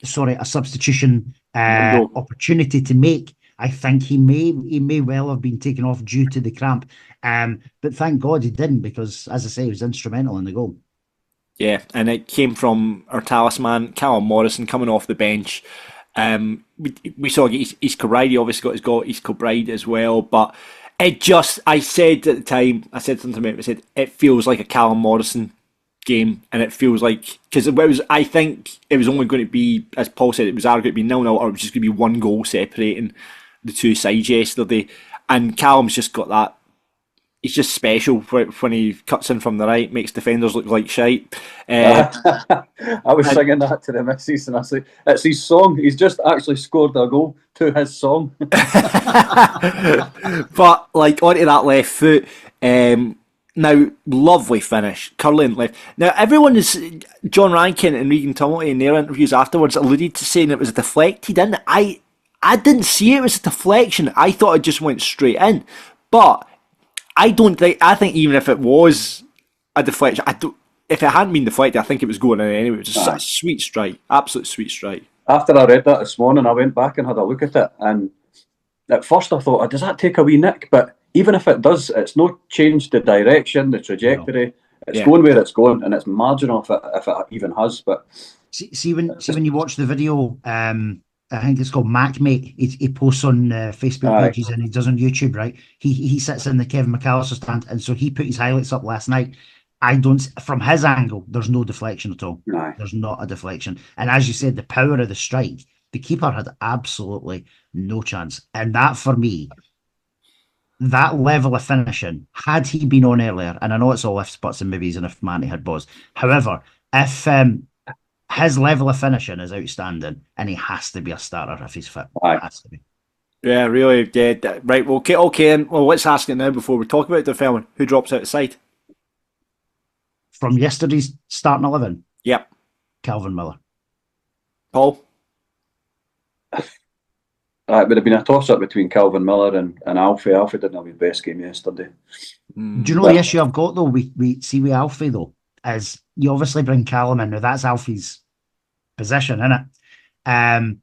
substitution opportunity to make, I think he may well have been taken off due to the cramp. But thank God he didn't, because, as I say, he was instrumental in the goal.
Yeah, and it came from our talisman, Callum Morrison, coming off the bench. We saw East Kilbride. He obviously got East Kilbride as well, but it just, I said at the time, I said something about it, I said, it feels like a Callum Morrison game, and it feels like, because I think it was only going to be, as Paul said, it was either going to be 0-0 or it was just going to be one goal separating the two sides yesterday, and Callum's just got that. He's just special when he cuts in from the right, makes defenders look like shite.
I was singing that to the missus, and I said, it's his song. He's just actually scored a goal to his song.
But onto that left foot. Now, lovely finish, curling left. Now, everyone John Rankin and Regan Tumilty in their interviews afterwards alluded to saying it was deflected in. I didn't see it was a deflection. I thought it just went straight in. But I think even if it was a deflection, if it hadn't been deflected, I think it was going in anyway. It was just a sweet strike, absolute sweet strike.
After I read that this morning, I went back and had a look at it, and at first I thought, does that take a wee nick? But even if it does, it's no change the direction, the trajectory. No. It's going where it's going, and it's marginal if it even has. But
see when you watch the video, I think it's called MacMate. He posts on Facebook pages and he does on YouTube, right? He sits in the Kevin McAllister stand, and so he put his highlights up last night. From his angle, there's no deflection at all.
No.
There's not a deflection. And as you said, the power of the strike, the keeper had absolutely no chance. And that, for me, that level of finishing, had he been on earlier, and I know it's all ifs, buts and maybes, and if Manny had balls. However, if his level of finishing is outstanding, and he has to be a starter if he's fit.
Right.
Has to be.
Yeah, really. Yeah, right. Well, okay. Well, let's ask it now before we talk about the film. Who drops out the side?
From yesterday's starting 11?
Yep.
Calvin Miller.
Paul?
It would have been a toss-up between Calvin Miller and Alfie. Alfie didn't have his best game yesterday.
Do you know the issue I've got, though, we see with Alfie, though, is you obviously bring Callum in. Now, that's Alfie's position, isn't it? And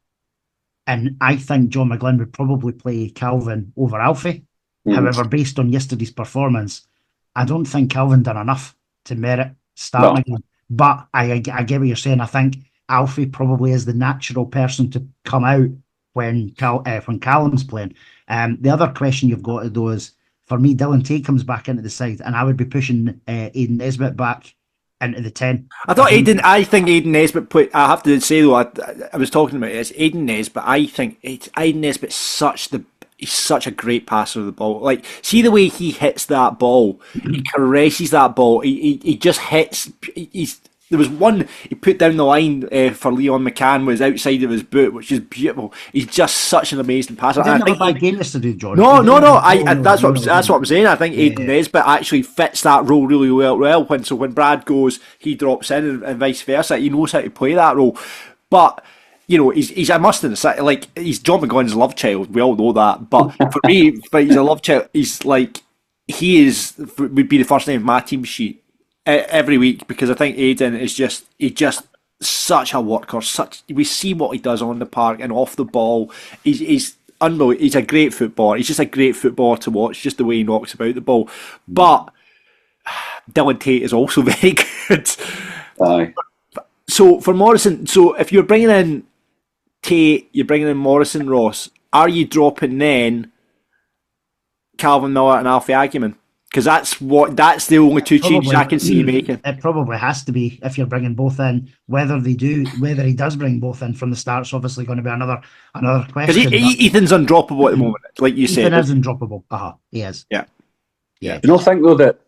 I think John McGlynn would probably play Calvin over Alfie. However, based on yesterday's performance, I don't think Calvin done enough to merit starting again. But I get what you're saying. I think Alfie probably is the natural person to come out when Callum's playing. The other question you've got, though, is, for me, Dylan Tate comes back into the side, and I would be pushing Aidan Nesbitt back into the 10.
I think Aidan Nesbitt put. I have to say, though, I was talking about it, it's Aidan Nesbitt. I think Aidan Nesbitt's he's such a great passer of the ball. Like, see the way he hits that ball. He caresses that ball. He just hits. There was one he put down the line for Leon McCann was outside of his boot, which is beautiful. He's just such an amazing passer.
He didn't have a bad game yesterday, John.
No. That's what I'm saying. I think Aidan Nesbitt actually fits that role really well. When Brad goes, he drops in, and vice versa. He knows how to play that role. But he's a must in the city. Like, he's John McGlynn's love child. We all know that. But for me, he's a love child. He's like would be the first name of my team sheet every week, because I think Aidan is just such a worker. We see what he does on the park and off the ball. He's unbelievable. He's a great footballer. He's just a great footballer to watch, just the way he knocks about the ball. But Dylan Tate is also very good.
Aye.
So for Morrison, if you're bringing in Tate, you're bringing in Morrison, Ross, are you dropping then Calvin Miller and Alfie Agyeman? Because that's the only two changes I can see you making.
It probably has to be if you're bringing both in. Whether he does bring both in from the start's obviously going to be another question.
Because Ethan's undroppable at the moment, like you said.
Ethan is undroppable. He is.
Yeah.
You don't think, though, that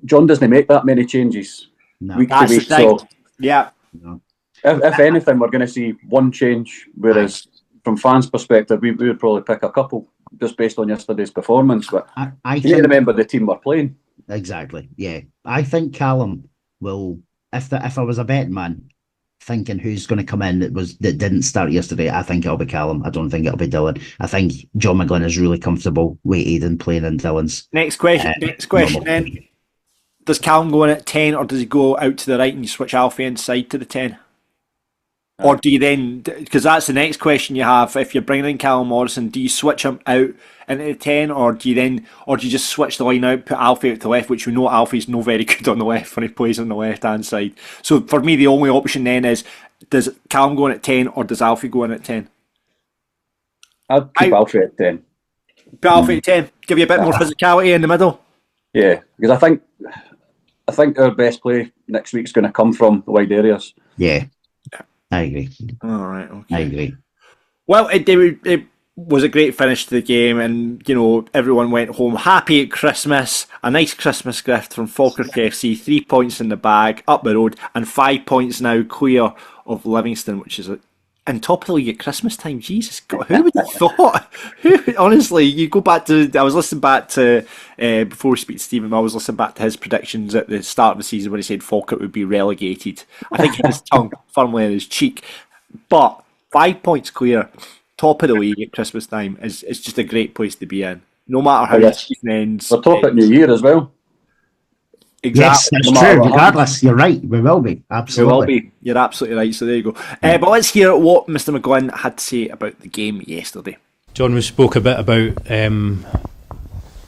John doesn't make that many changes week to week? So
yeah.
No.
If anything, we're going to see one change, whereas from fans' perspective, we would probably pick a couple just based on yesterday's performance. But
I
you need to remember the team we're playing.
Exactly, yeah. I think Callum will, if I was a betting man, thinking who's going to come in that didn't start yesterday, I think it'll be Callum. I don't think it'll be Dylan. I think John McGlynn is really comfortable with Aidan playing in Dylan's.
Next question then. Does Callum go in at 10, or does he go out to the right and you switch Alfie inside to the 10? Or do you then, because that's the next question you have, if you're bringing in Callum Morrison, do you switch him out into the 10, or do you just switch the line out, put Alfie out to the left, which we know Alfie's no very good on the left when he plays on the left-hand side. So for me, the only option then is, does Callum go in at 10, or does Alfie go in at 10?
I'd keep Alfie at 10.
Put Alfie at 10, give you a bit more physicality in the middle?
Yeah, because I think our best play next week's going to come from the wide areas.
Yeah. I agree.
All right, okay.
I agree.
Well, it was a great finish to the game, and everyone went home happy at Christmas. A nice Christmas gift from Falkirk FC. 3 points in the bag, up the road, and 5 points now clear of Livingston, which is on top of the league at Christmas time. Jesus God, who would have thought? Honestly, you go back to. I was listening back to before we speak to Stephen. I was listening back to his predictions at the start of the season when he said Falkirk would be relegated. I think his tongue firmly in his cheek. But 5 points clear, top of the league at Christmas time is just a great place to be in. No matter how the season ends.
We're top at New Year as well.
Exactly.
Yes, that's true. Regardless, you're right. We will be. Absolutely.
We will be. You're absolutely right. So there you go. But let's hear what Mr. McGlynn had to say about the game yesterday.
John, we spoke a bit about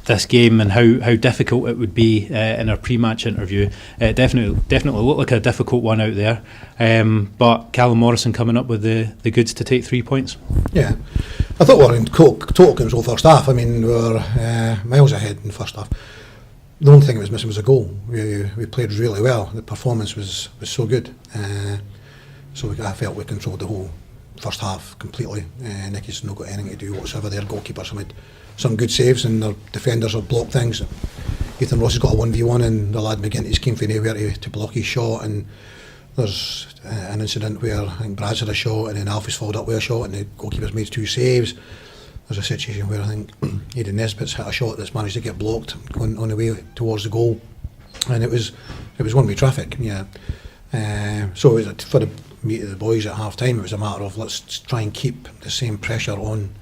this game and how difficult it would be in our pre-match interview. Definitely looked like a difficult one out there. But Callum Morrison coming up with the goods to take 3 points.
Yeah, I thought we were in total control first half. I mean, we were miles ahead in the first half. The only thing that was missing was a goal. We played really well. The performance was so good. So I felt we controlled the whole first half completely. Nicky's not got anything to do whatsoever. Their goalkeepers have made some good saves, and their defenders have blocked things. Ethan Ross has got a 1v1, and the lad McGinty's came from nowhere to block his shot. And there's an incident where I think Brad's had a shot, and then Alfie's followed up with a shot, and the goalkeeper's made 2 saves. There's a situation where I think Aidan Nesbitt's hit a shot that's managed to get blocked going on the way towards the goal, and it was one-way traffic. Yeah, So it was for the boys at half time, it was a matter of let's try and keep the same pressure on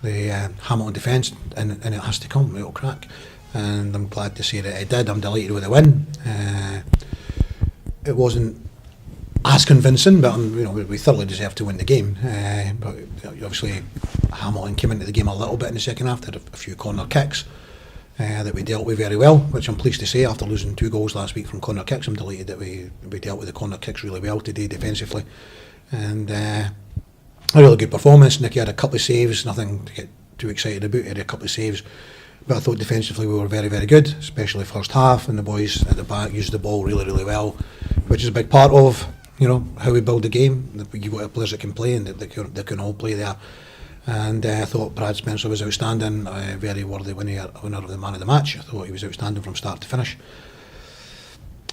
the Hamilton defence, and it has to come, it'll crack. And I'm glad to say that it did. I'm delighted with the win. It wasn't as convincing, but we thoroughly deserved to win the game. But obviously Hamilton came into the game a little bit in the second half, had a few corner kicks that we dealt with very well, which I'm pleased to say after losing 2 goals last week from corner kicks. I'm delighted that we dealt with the corner kicks really well today defensively, and a really good performance. Nicky had a couple of saves, nothing to get too excited about. He had a couple of saves, but I thought defensively we were very, very good, especially first half, and the boys at the back used the ball really, really well, which is a big part of how we build the game. You've got players that can play, and they can all play there. And I thought Brad Spencer was outstanding, very worthy winner of the man of the match. I thought he was outstanding from start to finish.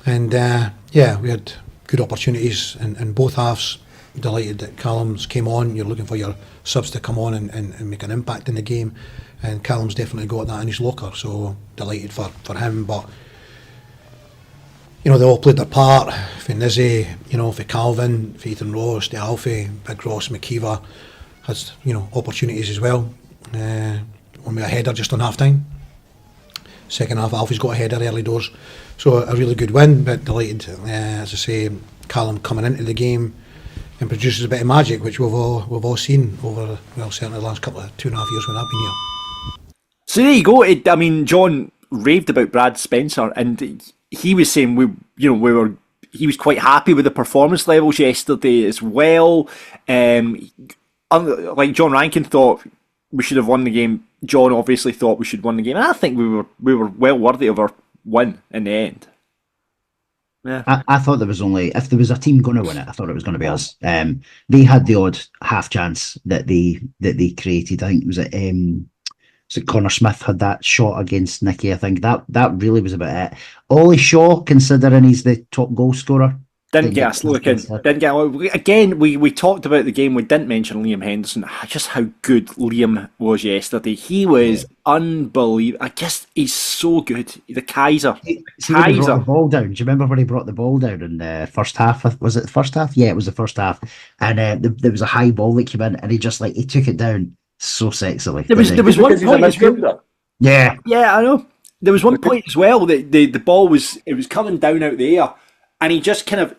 And we had good opportunities in both halves. Delighted that Callum's came on. You're looking for your subs to come on and make an impact in the game, and Callum's definitely got that in his locker, so delighted for him. But they all played their part. For Nizzy, for Calvin, for Ethan Ross, the Alfie, Big Ross, McKeever has opportunities as well. When we had a header just on half time. Second half, Alfie's got a header early doors, so a really good win. But delighted, as I say, Callum coming into the game and produces a bit of magic, which we've all seen over certainly the last couple of 2.5 years when I've been here.
So there you go. John raved about Brad Spencer, and he was saying he was quite happy with the performance levels yesterday as well. Like John Rankin thought we should have won the game. John obviously thought we should win the game, and I think we were well worthy of our win in the end. Yeah.
I thought if there was a team going to win it, I thought it was going to be us. They had the odd half chance that they created. I think was it Connor Smith had that shot against Nicky. I think that really was about it. Ollie Shaw, considering he's the top goal scorer,
didn't get us looking. Again, we talked about the game. We didn't mention Liam Henderson. Just how good Liam was yesterday. He was unbelievable. I guess he's so good. The Kaiser.
He brought the ball down. Do you remember when he brought the ball down in the first half? Was it the first half? Yeah, it was the first half. And there was a high ball that came in, and he took it down so sexily.
There was one point as well.
Yeah,
I know. There was one point as well that the ball was coming down out the air, and he just kind of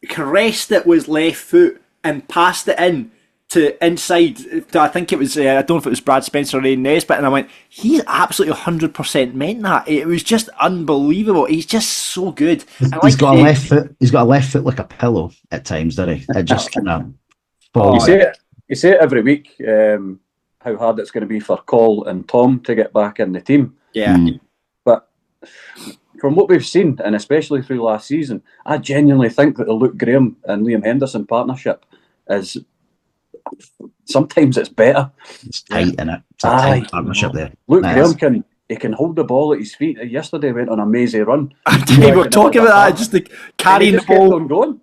caressed it with his left foot and passed it in to inside. I think it was, I don't know if it was Brad Spencer or Ray Nesbitt, and I went, he's absolutely 100% meant that. It was just unbelievable. He's just so good.
He's got a left foot like a pillow at times, doesn't he? It just kind of falls.
You say it every week, how hard it's going to be for Cole and Tom to get back in the team.
Yeah.
But from what we've seen, and especially through last season, I genuinely think that the Luke Graham and Liam Henderson partnership is sometimes it's better.
It's tight, innit? It's a tight partnership there.
Luke Graham can hold the ball at his feet. Yesterday went on a mazy run.
We were talking about that, just carrying the ball,
on going.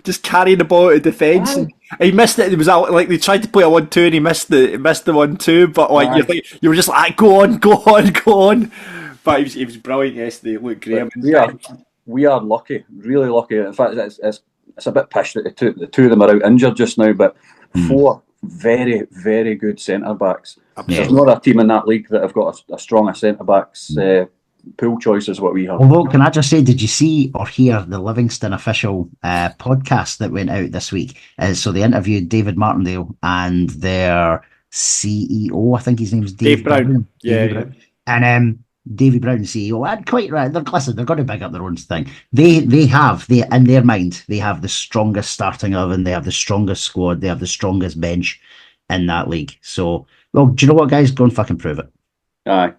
Just carrying the ball to defence. He missed it. It was like they tried to play a 1-2 and he missed the 1-2. But you were just like, go on. But he was brilliant yesterday, Luke Graham.
We are lucky, really lucky. In fact, it's a bit pish that the two of them are out injured just now. But 4 very, very good centre backs. There's not a team in that league that have got a stronger centre backs pool choice as what we have.
Although, can I just say, did you see or hear the Livingston official podcast that went out this week? So they interviewed David Martindale and their CEO, I think his name's Dave Brown.
Brown.
And Davy Brown, the CEO, and quite right. They're going to big up their own thing. They have in their mind, they have the strongest starting 11. They have the strongest squad. They have the strongest bench in that league. So, well, do you know what, guys? Go and fucking prove it.
Aye.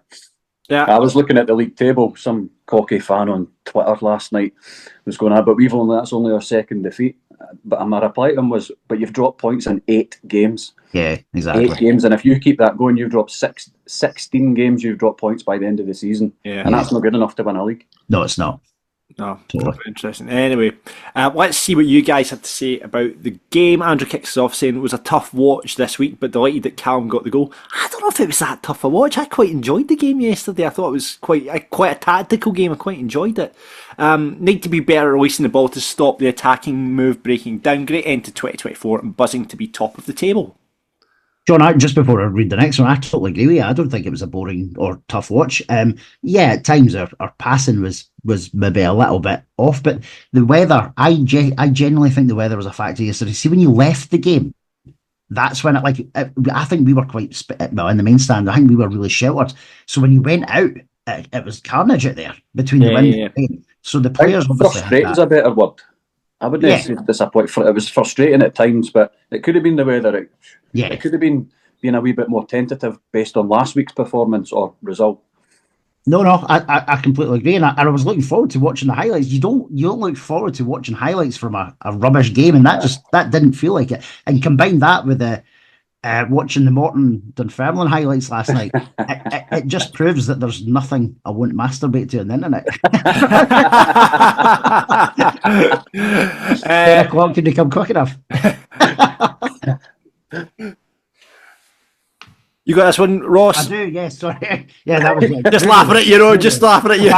Yeah. I was looking at the league table. Some cocky fan on Twitter last night was going, but that's only our second defeat. But my reply to him was, but you've dropped points in 8 games.
Yeah, exactly.
8 games, and if you keep that going, you've dropped 16 games. You've dropped points by the end of the season, and that's not good enough to win a league.
No, it's not.
No,
Totally.
very interesting. Anyway, let's see what you guys have to say about the game. Andrew kicks us off saying it was a tough watch this week, but delighted that Callum got the goal. I don't know if it was that tough a watch. I quite enjoyed the game yesterday. I thought it was quite a tactical game. I quite enjoyed it. Need to be better at releasing the ball to stop the attacking move breaking down. Great end to 2024 and buzzing to be top of the table.
John, just before I read the next one, I totally agree with you. I don't think it was a boring or tough watch. Yeah, at times our passing was maybe a little bit off, but the weather, I genuinely think the weather was a factor yesterday. See, when you left the game, that's when I think we were quite, well, in the main stand, I think we were really sheltered. So when you went out, it was carnage out there between the wind and the rain. So the players obviously
frustrating's a better word. I wouldn't say disappointed. It was frustrating at times, but it could have been the weather. It could have been being a wee bit more tentative based on last week's performance or result.
No, I completely agree, and I was looking forward to watching the highlights. You don't look forward to watching highlights from a rubbish game, and that didn't feel like it. And combine that with the watching the Morton Dunfermline highlights last night, it just proves that there's nothing I won't masturbate to on the internet. 10 o'clock, can you come quick enough?
You got this one, Ross?
I do, yes, sorry. Yeah, that was like,
just laughing at you, just laughing at you.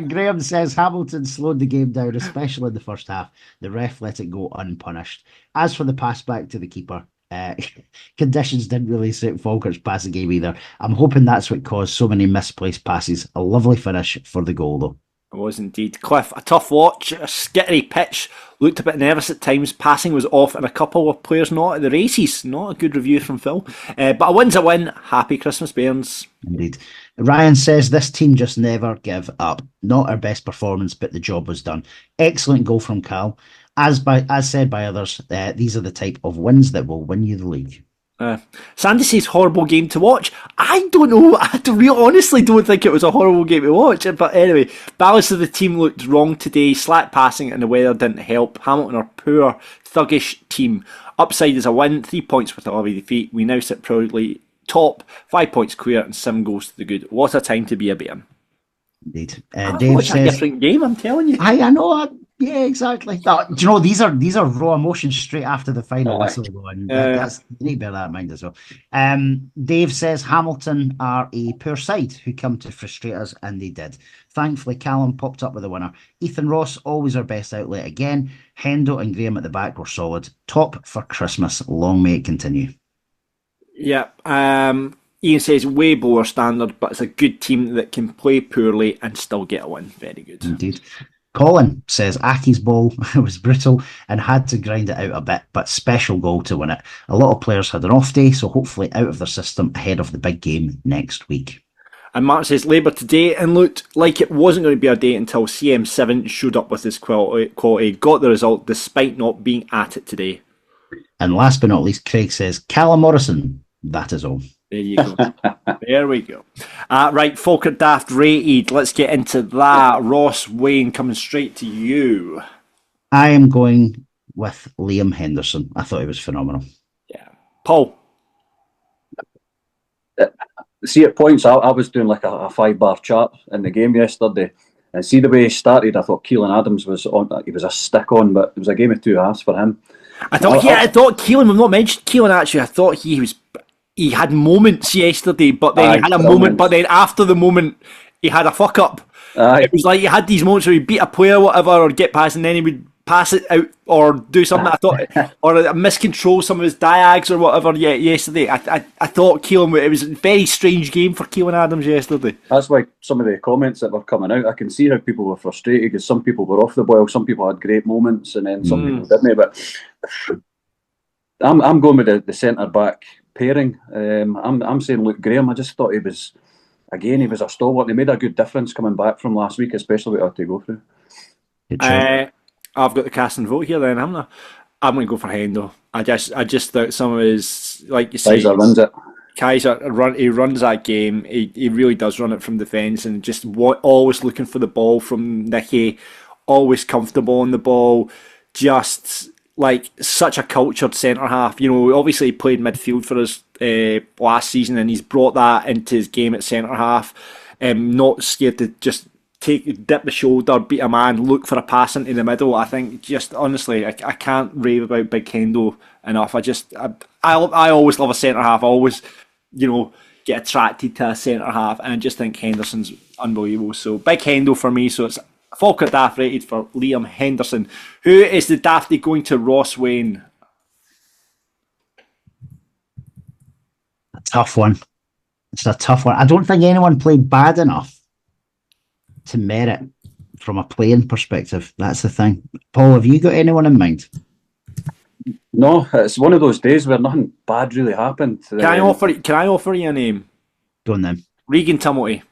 Graham says Hamilton slowed the game down, especially in the first half. The ref let it go unpunished. As for the pass back to the keeper, conditions didn't really suit Falkirk's passing game either. I'm hoping that's what caused so many misplaced passes. A lovely finish for the goal, though.
It was indeed. Cliff, a tough watch, a skittery pitch, looked a bit nervous at times, passing was off and a couple of players not at the races. Not a good review from Phil. But a win's a win. Happy Christmas, Bairns.
Indeed. Ryan says this team just never give up. Not our best performance, but the job was done. Excellent goal from Cal. As said by others, these are the type of wins that will win you the league.
Sandy says horrible game to watch. I don't know. Honestly don't think it was a horrible game to watch. But anyway, balance of the team looked wrong today. Slack passing and the weather didn't help. Hamilton are poor, thuggish team. Upside is a win. 3 points with a lovely defeat. We now sit proudly top. 5 points clear and 7 goals to the good. What a time to be a Bairn.
Indeed. Dave says
a different game. I'm telling you.
I know. Yeah, exactly. Do you know these are raw emotions straight after the final whistle, and that's you need to bear that in mind as well. Dave says Hamilton are a poor side who come to frustrate us, and they did. Thankfully, Callum popped up with the winner. Ethan Ross, always our best outlet again. Hendo and Graham at the back were solid. Top for Christmas. Long may it continue.
Yeah. Ian says way below standard, but it's a good team that can play poorly and still get a win. Very good.
Indeed. Colin says Aki's ball was brutal and had to grind it out a bit, but special goal to win it. A lot of players had an off day, so hopefully out of their system ahead of the big game next week.
And Mark says Labour today and looked like it wasn't going to be a day until CM7 showed up with his quality, got the result despite not being at it today.
And last but not least, Craig says Callum Morrison. That is all.
There you go. There we go. Right, Falkirk Daft rated. Let's get into that. Ross, Wayne, coming straight to you.
I am going with Liam Henderson. I thought he was phenomenal.
Yeah. Paul?
See, at points, I was doing like a 5-bar chart in the game yesterday. And see the way he started, I thought Keelan Adams was on. He was a stick on, but it was a game of 2 halves for him.
I thought Keelan, we've not mentioned Keelan actually. I thought he had moments yesterday, but then he had a moment, but then after the moment, he had a fuck up. It was like he had these moments where he beat a player, whatever, or get past, and then he would pass it out or do something. I thought, or miscontrol some of his diags or whatever. Yeah, yesterday, I thought Keelan. It was a very strange game for Keelan Adams yesterday.
That's why some of the comments that were coming out, I can see how people were frustrated because some people were off the boil, some people had great moments, and then some people didn't. But I'm going with the centre back pairing. I'm saying Luke Graham. I just thought he was a stalwart. He made a good difference coming back from last week, especially what I had to go through.
I've got the cast and vote here then, haven't I? I'm going to go for Hendo. I just thought some of his, like you say,
Kaiser runs it.
He runs that game. He really does run it from defence and just always looking for the ball from Nicky, always comfortable on the ball, just like such a cultured centre half. You know, obviously he played midfield for us last season, and he's brought that into his game at centre half. not scared to just dip the shoulder, beat a man, look for a pass into the middle. I think just honestly, I can't rave about Big Hendo enough. I always love a centre half. I always, get attracted to a centre half, and I just think Henderson's unbelievable. So Big Hendo for me. So it's Falkirk Daft rated for Liam Henderson. Who is the Dafty going to? Ross Wayne.
A tough one. It's a tough one. I don't think anyone played bad enough to merit from a playing perspective. That's the thing. Paul, have you got anyone in mind?
No, it's one of those days where nothing bad really happened.
Can I offer you a name?
Go on then.
Regan Tumilty.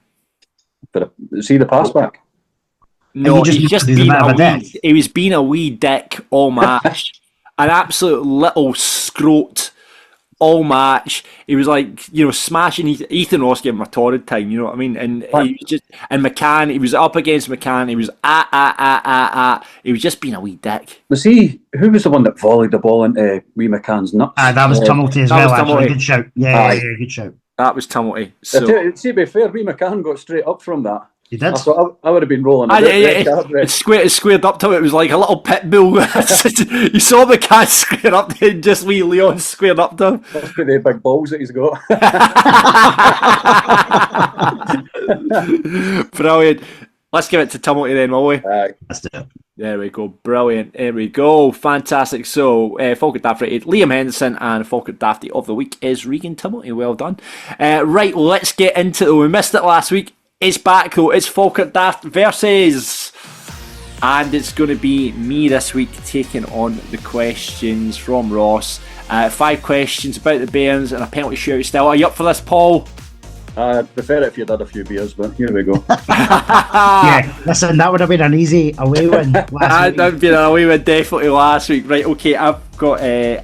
See the pass back?
No, he was being a wee dick all match. An absolute little scrote all match. He was like, smashing Ethan Ross, gave him a torrid time, you know what I mean? And McCann, he was up against McCann, he was he was just being a wee dick.
Who was the one that volleyed the ball into wee McCann's nuts?
That was Tumilty as well, actually. Good shout. Yeah, good shout.
That was Tumilty. So.
See, to be fair, wee McCann got straight up from that.
He did.
I would have been rolling.
It squared up to it. It was like a little pit bull. You saw McCann square up there, and just wee Leon squared up to him.
Must be the big balls that he's got.
Brilliant. Let's give it to Tumilty then, will we?
Let's do it.
There we go. Brilliant. There we go. Fantastic. So, Falkirk Daft rated Liam Henderson, and Falkirk Dafty of the week is Regan Tumilty. Well done. Right, let's get into it. We missed it last week. It's back though. It's Falkirk Daft versus, and it's going to be me this week taking on the questions from Ross. 5 questions about the Bairns and a penalty shootout still. Are you up for this, Paul?
I'd prefer it if you'd had a few beers, but here we go.
Yeah, listen, that would have been an easy away win last week.
That would have been an away win definitely last week. Right, okay, I've got a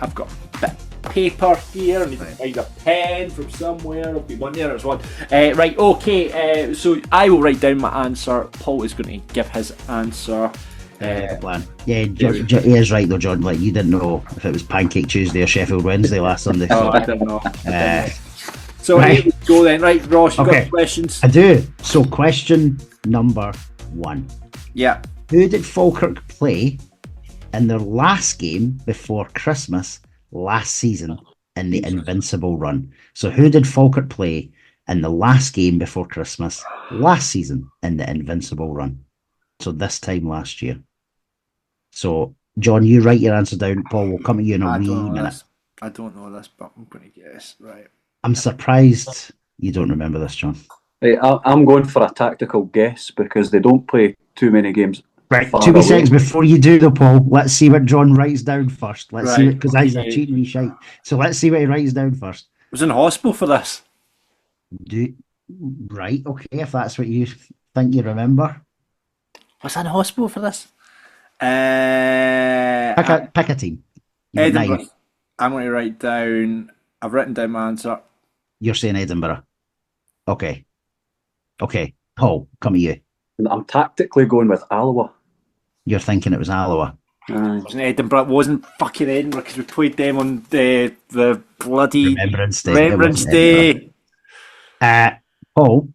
bit of paper here. I need to find a pen from somewhere. There'll be one there, there's one. Right, okay, so I will write down my answer. Paul is going to give his answer.
Plan. Yeah, he is right though, John. Like, you didn't know if it was Pancake Tuesday or Sheffield Wednesday last Sunday.
Oh, I don't know. So right. Here we go then. Right, Ross, you got questions?
I do. So question number 1.
Yeah.
Who did Falkirk play in their last game before Christmas last season in the Invincible run? So who did Falkirk play in the last game before Christmas last season in the Invincible run? So this time last year. So, John, you write your answer down. Paul, will come to you in a wee minute.
I don't know this, but I'm going to guess. Right.
I'm surprised you don't remember this, John.
Hey, I'm going for a tactical guess because they don't play too many games.
Right, 2 seconds before you do the Paul. Let's see what John writes down first. Let's see it, because he's a cheating wee shite. So let's see what he writes down first.
I was in hospital for this.
Right, okay, if that's what you think you remember.
Was I in hospital for this?
Pick a team.
Edinburgh. I'm going to write down. I've written down my answer.
You're saying Edinburgh. Okay. Paul, come to you.
I'm tactically going with Alloa.
You're thinking it was Alloa.
It wasn't Edinburgh. It wasn't fucking Edinburgh because we played them on the bloody
Remembrance
Day.
Paul.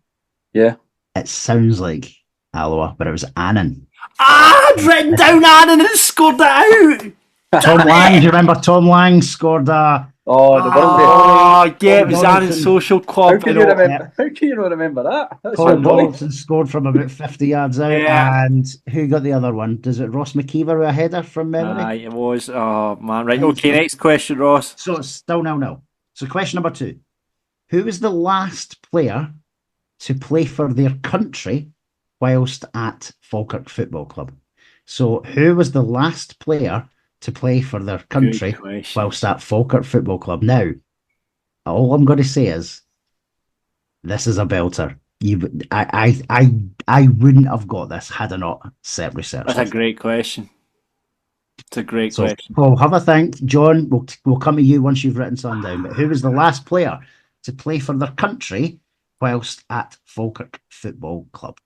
Yeah.
It sounds like Alloa, but it was Annan.
I'd written down Annan and scored it out.
Tom Lang, do you remember Tom Lang scored a...
Yeah, it was Annan's social club.
How can you not remember that?
Colin Donaldson scored from about 50 yards out, and who got the other one? Does it Ross McKeever with a header from memory?
It was. Oh, man. Right, okay, next question, Ross.
So it's still 0-0. So question number 2. Who was the last player to play for their country whilst at Falkirk Football Club? So who was the last player to play for their country whilst at Falkirk Football Club? Now, all I'm going to say is, this is a belter. I wouldn't have got this had I not set research.
That's a great question. It's a great question.
Paul, have a think. John, we'll come to you once you've written something down. But who was the last player to play for their country whilst at Falkirk Football Club?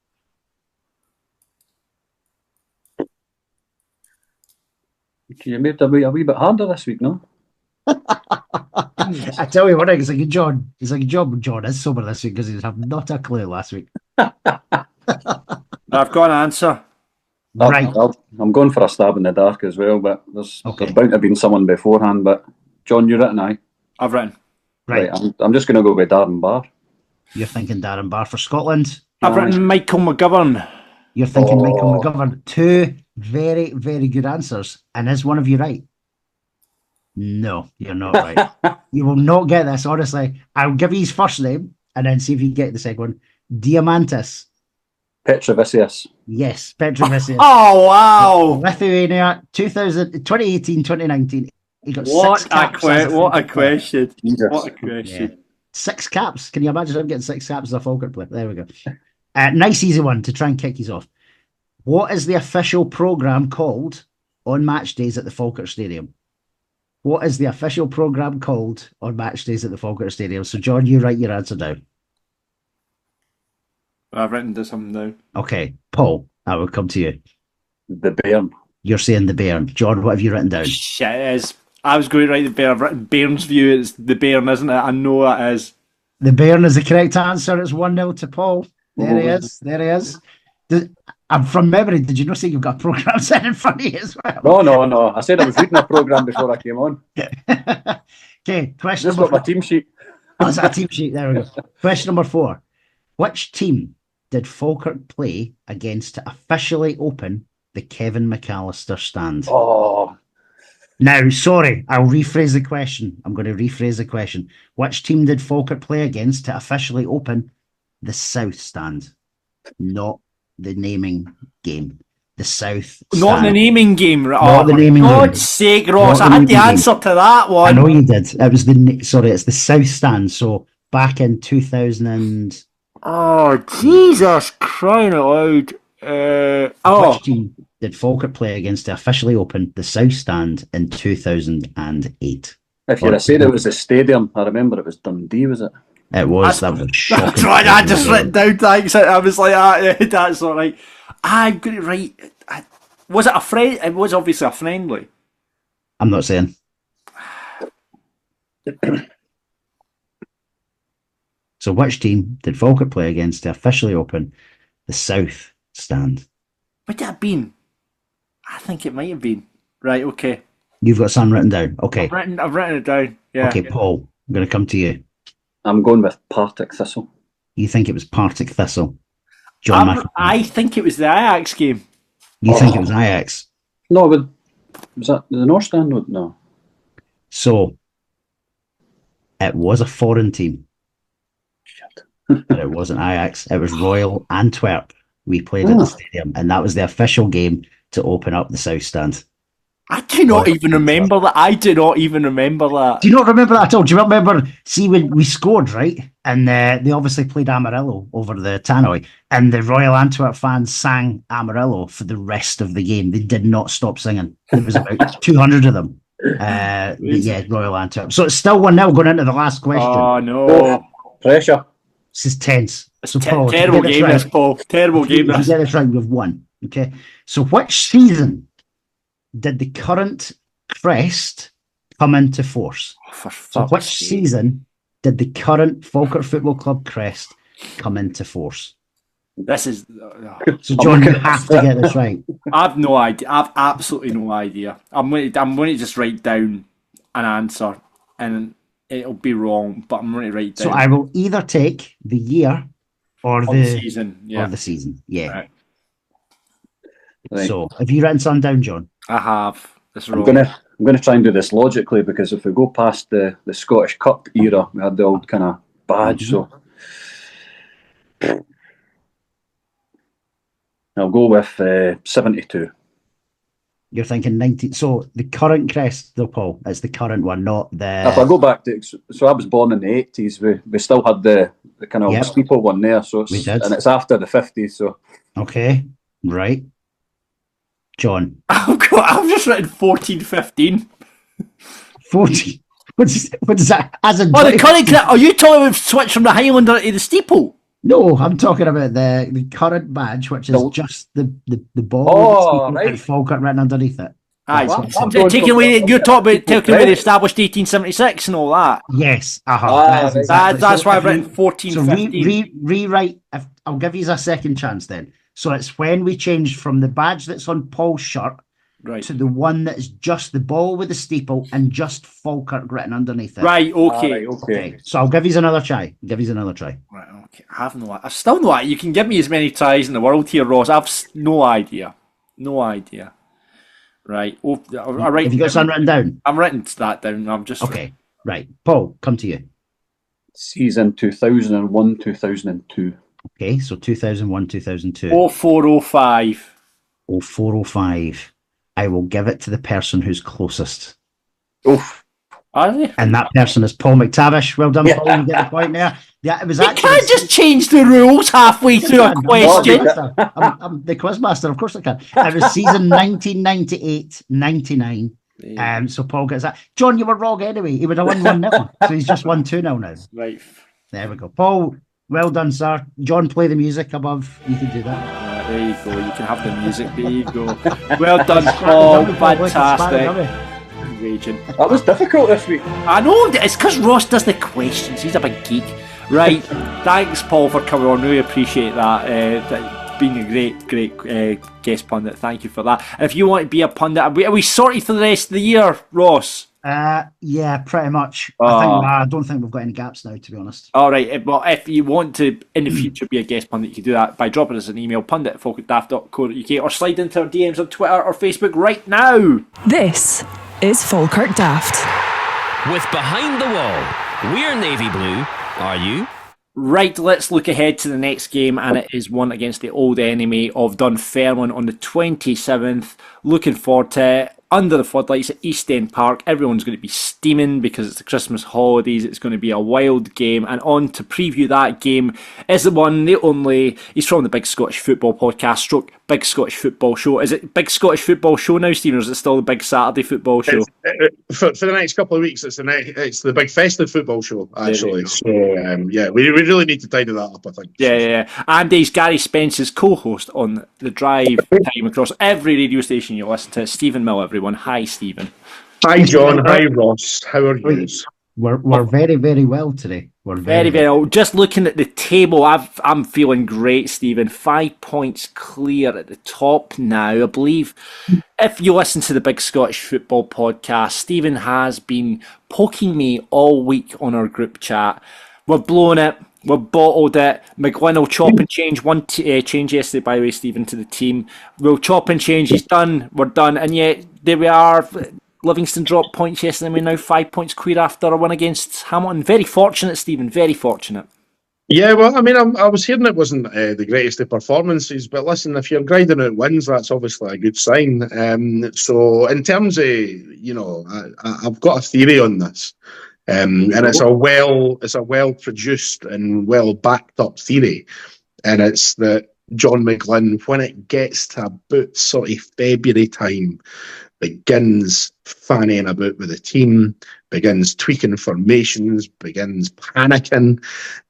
You made it a wee bit harder this week, no?
I tell you what, it's like a good job. John is sober this week because he's have not a clue last week.
I've got an answer.
Right.
I'm going for a stab in the dark as well, but there's bound to have been someone beforehand. But John, you written aye?
I've written.
Right.
I'm just going to go with Darren Barr.
You're thinking Darren Barr for Scotland.
I've written Michael McGovern.
You're thinking Michael McGovern. Two very, very good answers. And is one of you right? No, you're not right. You will not get this, honestly. I'll give you his first name and then see if you get the second one. Diamantis.
Petrovicius.
Yes, Petrovicius.
Oh, wow.
Lithuania, 2018, 2019. He got
What
6 caps.
What a question.
Jesus.
What a question.
Yeah. 6 caps. Can you imagine him getting 6 caps as a Falkirk player? There we go. Nice easy one to try and kick you off. What is the official programme called on match days at the Falkirk Stadium? What is the official programme called on match days at the Falkirk Stadium? So, John, you write your answer down.
I've written something down.
Okay, Paul, I will come to you.
The Bairn.
You're saying the Bairn. John, what have you written down?
Shit, it is. I was going to write the Bairn. I've written Bairn's view. It's the Bairn, isn't it? I know it is.
The Bairn is the correct answer. It's 1-0 to Paul. There he is. There he is. I'm from memory. Did you not say you've got a programme set in front of you as well?
No. I said I was reading a programme before I came on.
Okay, question
This
number
got my team sheet.
Oh, is that a team sheet? There we go. Question number 4. Which team did Falkirk play against to officially open the Kevin McAllister stand?
Oh,
Now, sorry, I'll rephrase the question. I'm going to rephrase the question. Which team did Falkirk play against to officially open the South stand? Not the naming game. The South
Not
stand.
the naming game.
Not the naming game.
God's sake, Ross.
Not
I
the
had the
naming
answer
game.
to that one.
I know you did. It was it's the South stand. So back in 2000 and...
Oh, Jesus crying out loud.
Which team did Falkirk play against to officially open the South stand in 2008?
if you'd have said it was the stadium, I remember it was Dundee, was it?
It was. That was
That's
shocking.
right. I just written down thanks. I was like, that's all right. I'm going to write. Was it a friend? It was obviously a friendly.
I'm not saying. So which team did Falkirk play against to officially open the South stand?
Would it have been? I think it might have been. Right, okay.
You've got something written down. Okay.
I've written it down. Yeah.
Okay, Paul, I'm going to come to you.
I'm going with Partick Thistle.
You think it was Partick Thistle? John McAfee.
I think it was the Ajax game.
You think it was Ajax?
No, was that the North Stand? No.
So, it was a foreign team.
Shit.
But it wasn't Ajax. It was Royal Antwerp. We played at the stadium, and that was the official game to open up the South Stand.
I do not even remember that. I do not even remember that.
Do you not remember that at all? Do you remember, see, when we scored, right? And they obviously played Amarillo over the tannoy, and the Royal Antwerp fans sang Amarillo for the rest of the game. They did not stop singing. There was about 200 of them. Yeah, Royal Antwerp. So it's still 1-0 going into the last question.
Oh, no.
Pressure.
This is tense.
It's
So, Paul,
terrible game, this, Paul. Terrible game,
If you
this.
get this right, we've won. Okay. So which season did the current crest come into force? So which season did the current Falkirk Football Club crest come into force?
This is...
So John, you have to get this right.
I've no idea. I've absolutely no idea. I'm going to just write down an answer, and it'll be wrong, but I'm going to write down...
So I will either take the year or
the season. Yeah.
Or the season. Yeah.
Right.
So have you written something down, John?
I have. It's wrong.
I'm gonna try and do this logically, because if we go past the Scottish Cup era, we had the old kind of badge. So I'll go with 72.
You're thinking 90. So the current crest, though, Paul, it's the current one, not the...
If I go back to, so I was born in the 80s, we still had the kind of steeple one there, so
We did.
and it's after the 50s, so...
Okay, right. John.
I've just written 14-15.
40. What is that? As in
Oh, the current... Are you talking about switch from the Highlander to the steeple?
No, I'm talking about the current badge, which is just the ball
Oh,
with
right.
and Falkirk written underneath it.
Aye,
I'm going
taking
for-
away. You're talking about taking away the established 1876 and all that.
Yes,
right.
That's why I've
if you-
written 14,
So
15.
rewrite. I'll give you a second chance then. So it's when we changed from the badge that's on Paul's shirt
Right.
to the one that's just the ball with the steeple and just Falkirk written underneath it.
Right. Okay.
Right, okay.
So I'll give you another try.
Right. Okay. I've still no idea. You can give me as many tries in the world here, Ross. No idea. No idea. Right. Oh, all right.
Have you got something written down?
I'm writing that down. I'm just
Okay. Right. Paul, come to you.
Season 2001, 2002.
Okay. So 2001, 2002.
0405.
0405. I will give it to the person who's closest.
Oof.
Are they?
And that person is Paul McTavish. Well done,
Yeah.
Paul. You get the point there. Yeah, it was
You
actually.
can't just change the rules halfway through a question.
I'm the quizmaster, of course I can. It was season 1998-99. So Paul gets that. John, you were wrong anyway. He would have won 1-0. So he's just won 2-0 now.
Right.
There we go. Paul, well done, sir. John, play the music above. You can do that.
There you go. You can have the music. There you go. Well done, Paul. Fantastic. Raging.
That was difficult this week.
I know. It's because Ross does the questions. He's a big geek. Right. Thanks, Paul, for coming on. Really appreciate that. Being a great guest pundit. Thank you for that. And if you want to be a pundit, are we sorted for the rest of the year, Ross?
Yeah, pretty much. I don't think we've got any gaps now, to be honest.
All right. Well, if you want to in the future be a guest pundit, you can do that by dropping us an email, pundit@falkirkdaft.co.uk, or slide into our DMs on Twitter or Facebook right now.
This is Falkirk Daft.
With Behind the Wall, we're navy blue. Are you?
Right, let's look ahead to the next game, and it is one against the old enemy of Dunfermline on the 27th. Looking forward to it. Under the floodlights at East End Park. Everyone's going to be steaming because it's the Christmas holidays. It's going to be a wild game. And on to preview that game is the one, the only. He's from the Big Scottish Football Podcast, stroke Big Scottish Football Show. Is it Big Scottish Football Show now, Stephen, or is it still the Big Saturday Football Show?
For the next couple of weeks, it's the Big Festive Football Show, actually. So, we really need to tidy that up, I think.
Yeah. And he's Gary Spence's co-host on the drive time across every radio station you listen to. Stephen Mill, everyone. Hi, Stephen.
Hi, John. Hi, Ross. How are you?
We're very, very well today. We're
Very well. Just looking at the table, I'm feeling great, Stephen. 5 points clear at the top now. I believe if you listen to the Big Scottish Football Podcast, Stephen has been poking me all week on our group chat. We've blown it. We've bottled it. McGlynn will chop and change. One change yesterday, by the way, Stephen, to the team. We'll chop and change. He's done. We're done. And yet, there we are. Livingston dropped points yesterday, and we're now 5 points clear after a win against Hamilton. Very fortunate, Stephen. Very fortunate.
Yeah, well, I mean, I was hearing it wasn't the greatest of performances, but listen, if you're grinding out wins, that's obviously a good sign. So, in terms of, I've got a theory on this. And it's a well produced and well backed up theory, and it's that John McGlynn, when it gets to about sort of February time, begins fanning about with the team, begins tweaking formations, begins panicking.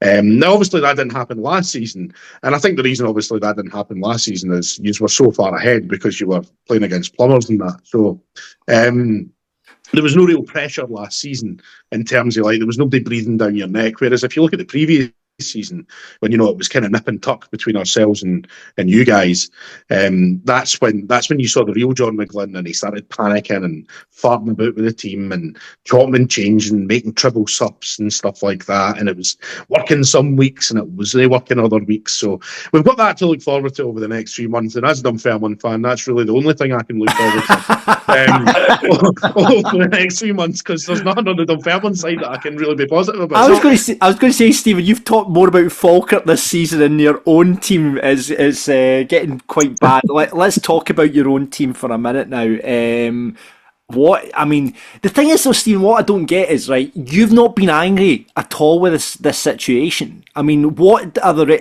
Now, obviously, that didn't happen last season, and I think the reason, obviously, that didn't happen last season is you were so far ahead because you were playing against plumbers and that. So. There was no real pressure last season in terms of there was nobody breathing down your neck. Whereas if you look at the previous season, when it was kind of nip and tuck between ourselves and you guys, that's when you saw the real John McGlynn, and he started panicking and farting about with the team and chopping and changing, making triple subs and stuff like that. And it was working some weeks and it was working other weeks. So we've got that to look forward to over the next 3 months. And as a Dunfermline fan, that's really the only thing I can look forward to over the next 3 months, because there's nothing on the Dunfermline side that I can really be positive about.
I was going to say, Stephen, you've talked more about Falkirk this season, and your own team is getting quite bad. Let's talk about your own team for a minute now. The thing is though, Stephen, what I don't get is, right, you've not been angry at all with this situation. I mean,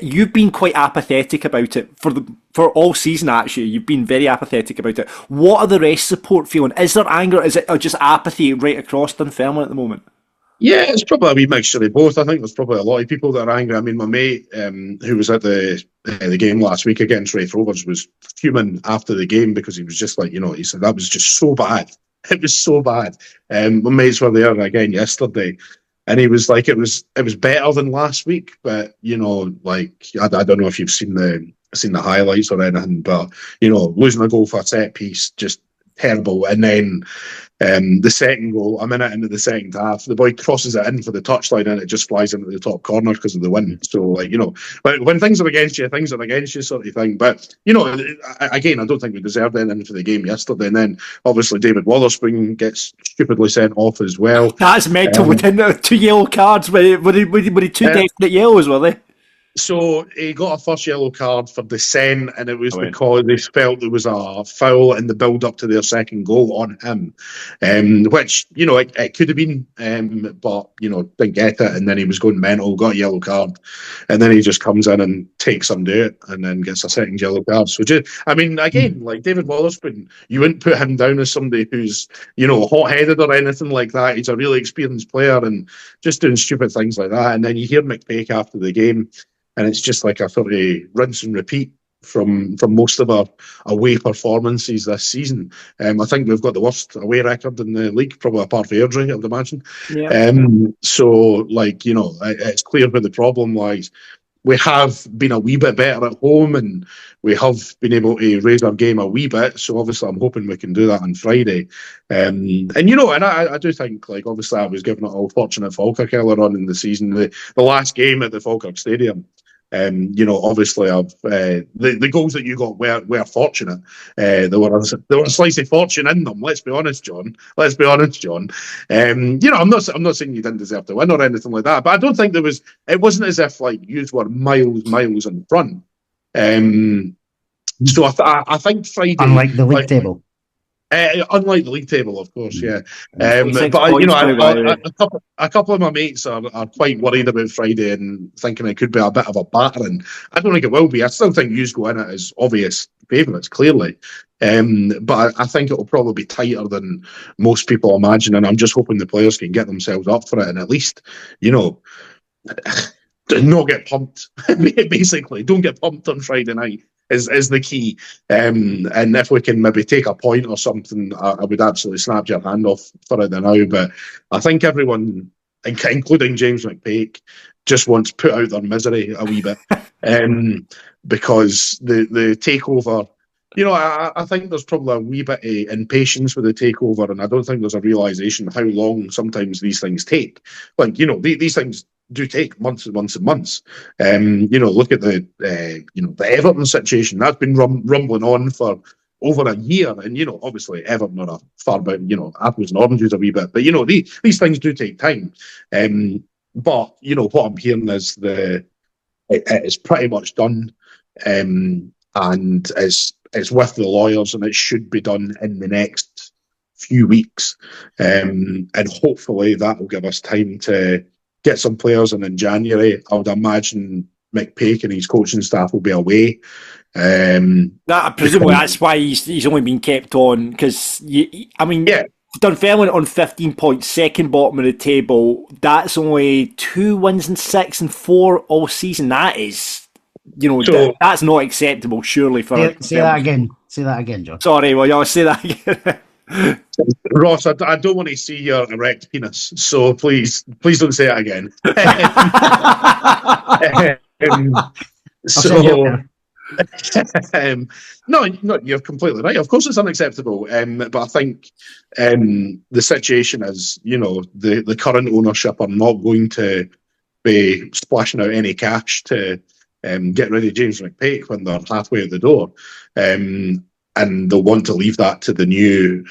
you've been quite apathetic about it for all season. Actually, you've been very apathetic about it. What are the rest support feeling? Is there anger? Is it just apathy right across Dunfermline at the moment?
Yeah, it's probably a wee mixture of both. I think there's probably a lot of people that are angry. I mean, my mate who was at the game last week against Raith Rovers was fuming after the game because he was just like, he said that was just so bad. It was so bad. My mates were there again yesterday, and he was like, it was better than last week, but like I don't know if you've seen the highlights or anything, but losing a goal for a set piece, just terrible. And then the second goal, a minute into the second half, the boy crosses it in for the touchline and it just flies into the top corner because of the wind. So, like, when things are against you, sort of thing. But, again, I don't think we deserved anything for the game yesterday. And then, obviously, David Wotherspoon gets stupidly sent off as well.
That's mental. Within 2 yellow cards, were he two definite yellows, were they?
So he got a first yellow card for dissent, and it was because they felt there was a foul in the build-up to their second goal on him, which, it could have been, but, didn't get it, and then he was going mental, got a yellow card, and then he just comes in and takes him to it, and then gets a second yellow card. So, again, like David Wotherspoon, you wouldn't put him down as somebody who's, hot-headed or anything like that. He's a really experienced player and just doing stupid things like that, and then you hear McPake after the game, and it's just like a sort of rinse and repeat from most of our away performances this season. I think we've got the worst away record in the league, probably apart from Airdrie, I would imagine.
Yeah.
So, it's clear where the problem lies. We have been a wee bit better at home, and we have been able to raise our game a wee bit. So obviously, I'm hoping we can do that on Friday. And I do think, like, obviously, I was given it all fortunate Falkirk earlier on in the season. The last game at the Falkirk Stadium. Obviously, the goals that you got were fortunate. There were a slice of fortune in them. Let's be honest, John. I'm not saying you didn't deserve to win or anything like that, but I don't think it wasn't as if like you were miles in front. So I think Friday,
unlike the league table.
Unlike the league table, of course, yeah. But a couple of my mates are quite worried about Friday and thinking it could be a bit of a battering. I don't think it will be. I still think Hughes go in it as obvious favourites, clearly. But I think it will probably be tighter than most people imagine, and I'm just hoping the players can get themselves up for it and at least, not get pumped. Basically, don't get pumped on Friday night. Is the key, and if we can maybe take a point or something, I would absolutely snap your hand off for it now. But I think everyone, including James McPake, just wants to put out their misery a wee bit, because the takeover. I think there's probably a wee bit of impatience with the takeover, and I don't think there's a realisation how long sometimes these things take. Like, these things do take months and months and months. Look at the Everton situation. That's been rumbling on for over a year, and obviously Everton are far about apples and oranges a wee bit, but these things do take time. But what I'm hearing is it's pretty much done, and it's with the lawyers, and it should be done in the next few weeks, and hopefully that will give us time to get some players in January. I would imagine McPake and his coaching staff will be away.
Presumably that's why he's only been kept on, because Dunfermline on 15 points, second bottom of the table. That's only 2 wins and 6 and 4 all season. That is, that's not acceptable. Surely for
say that again. Say that again, John.
Sorry, well, I'll say that again.
Ross, I don't want to see your erect penis, so please don't say it again. No, you're completely right. Of course, it's unacceptable. But I think the situation is, the current ownership are not going to be splashing out any cash to get rid of James McPake when they're halfway out the door. And they'll want to leave that to the new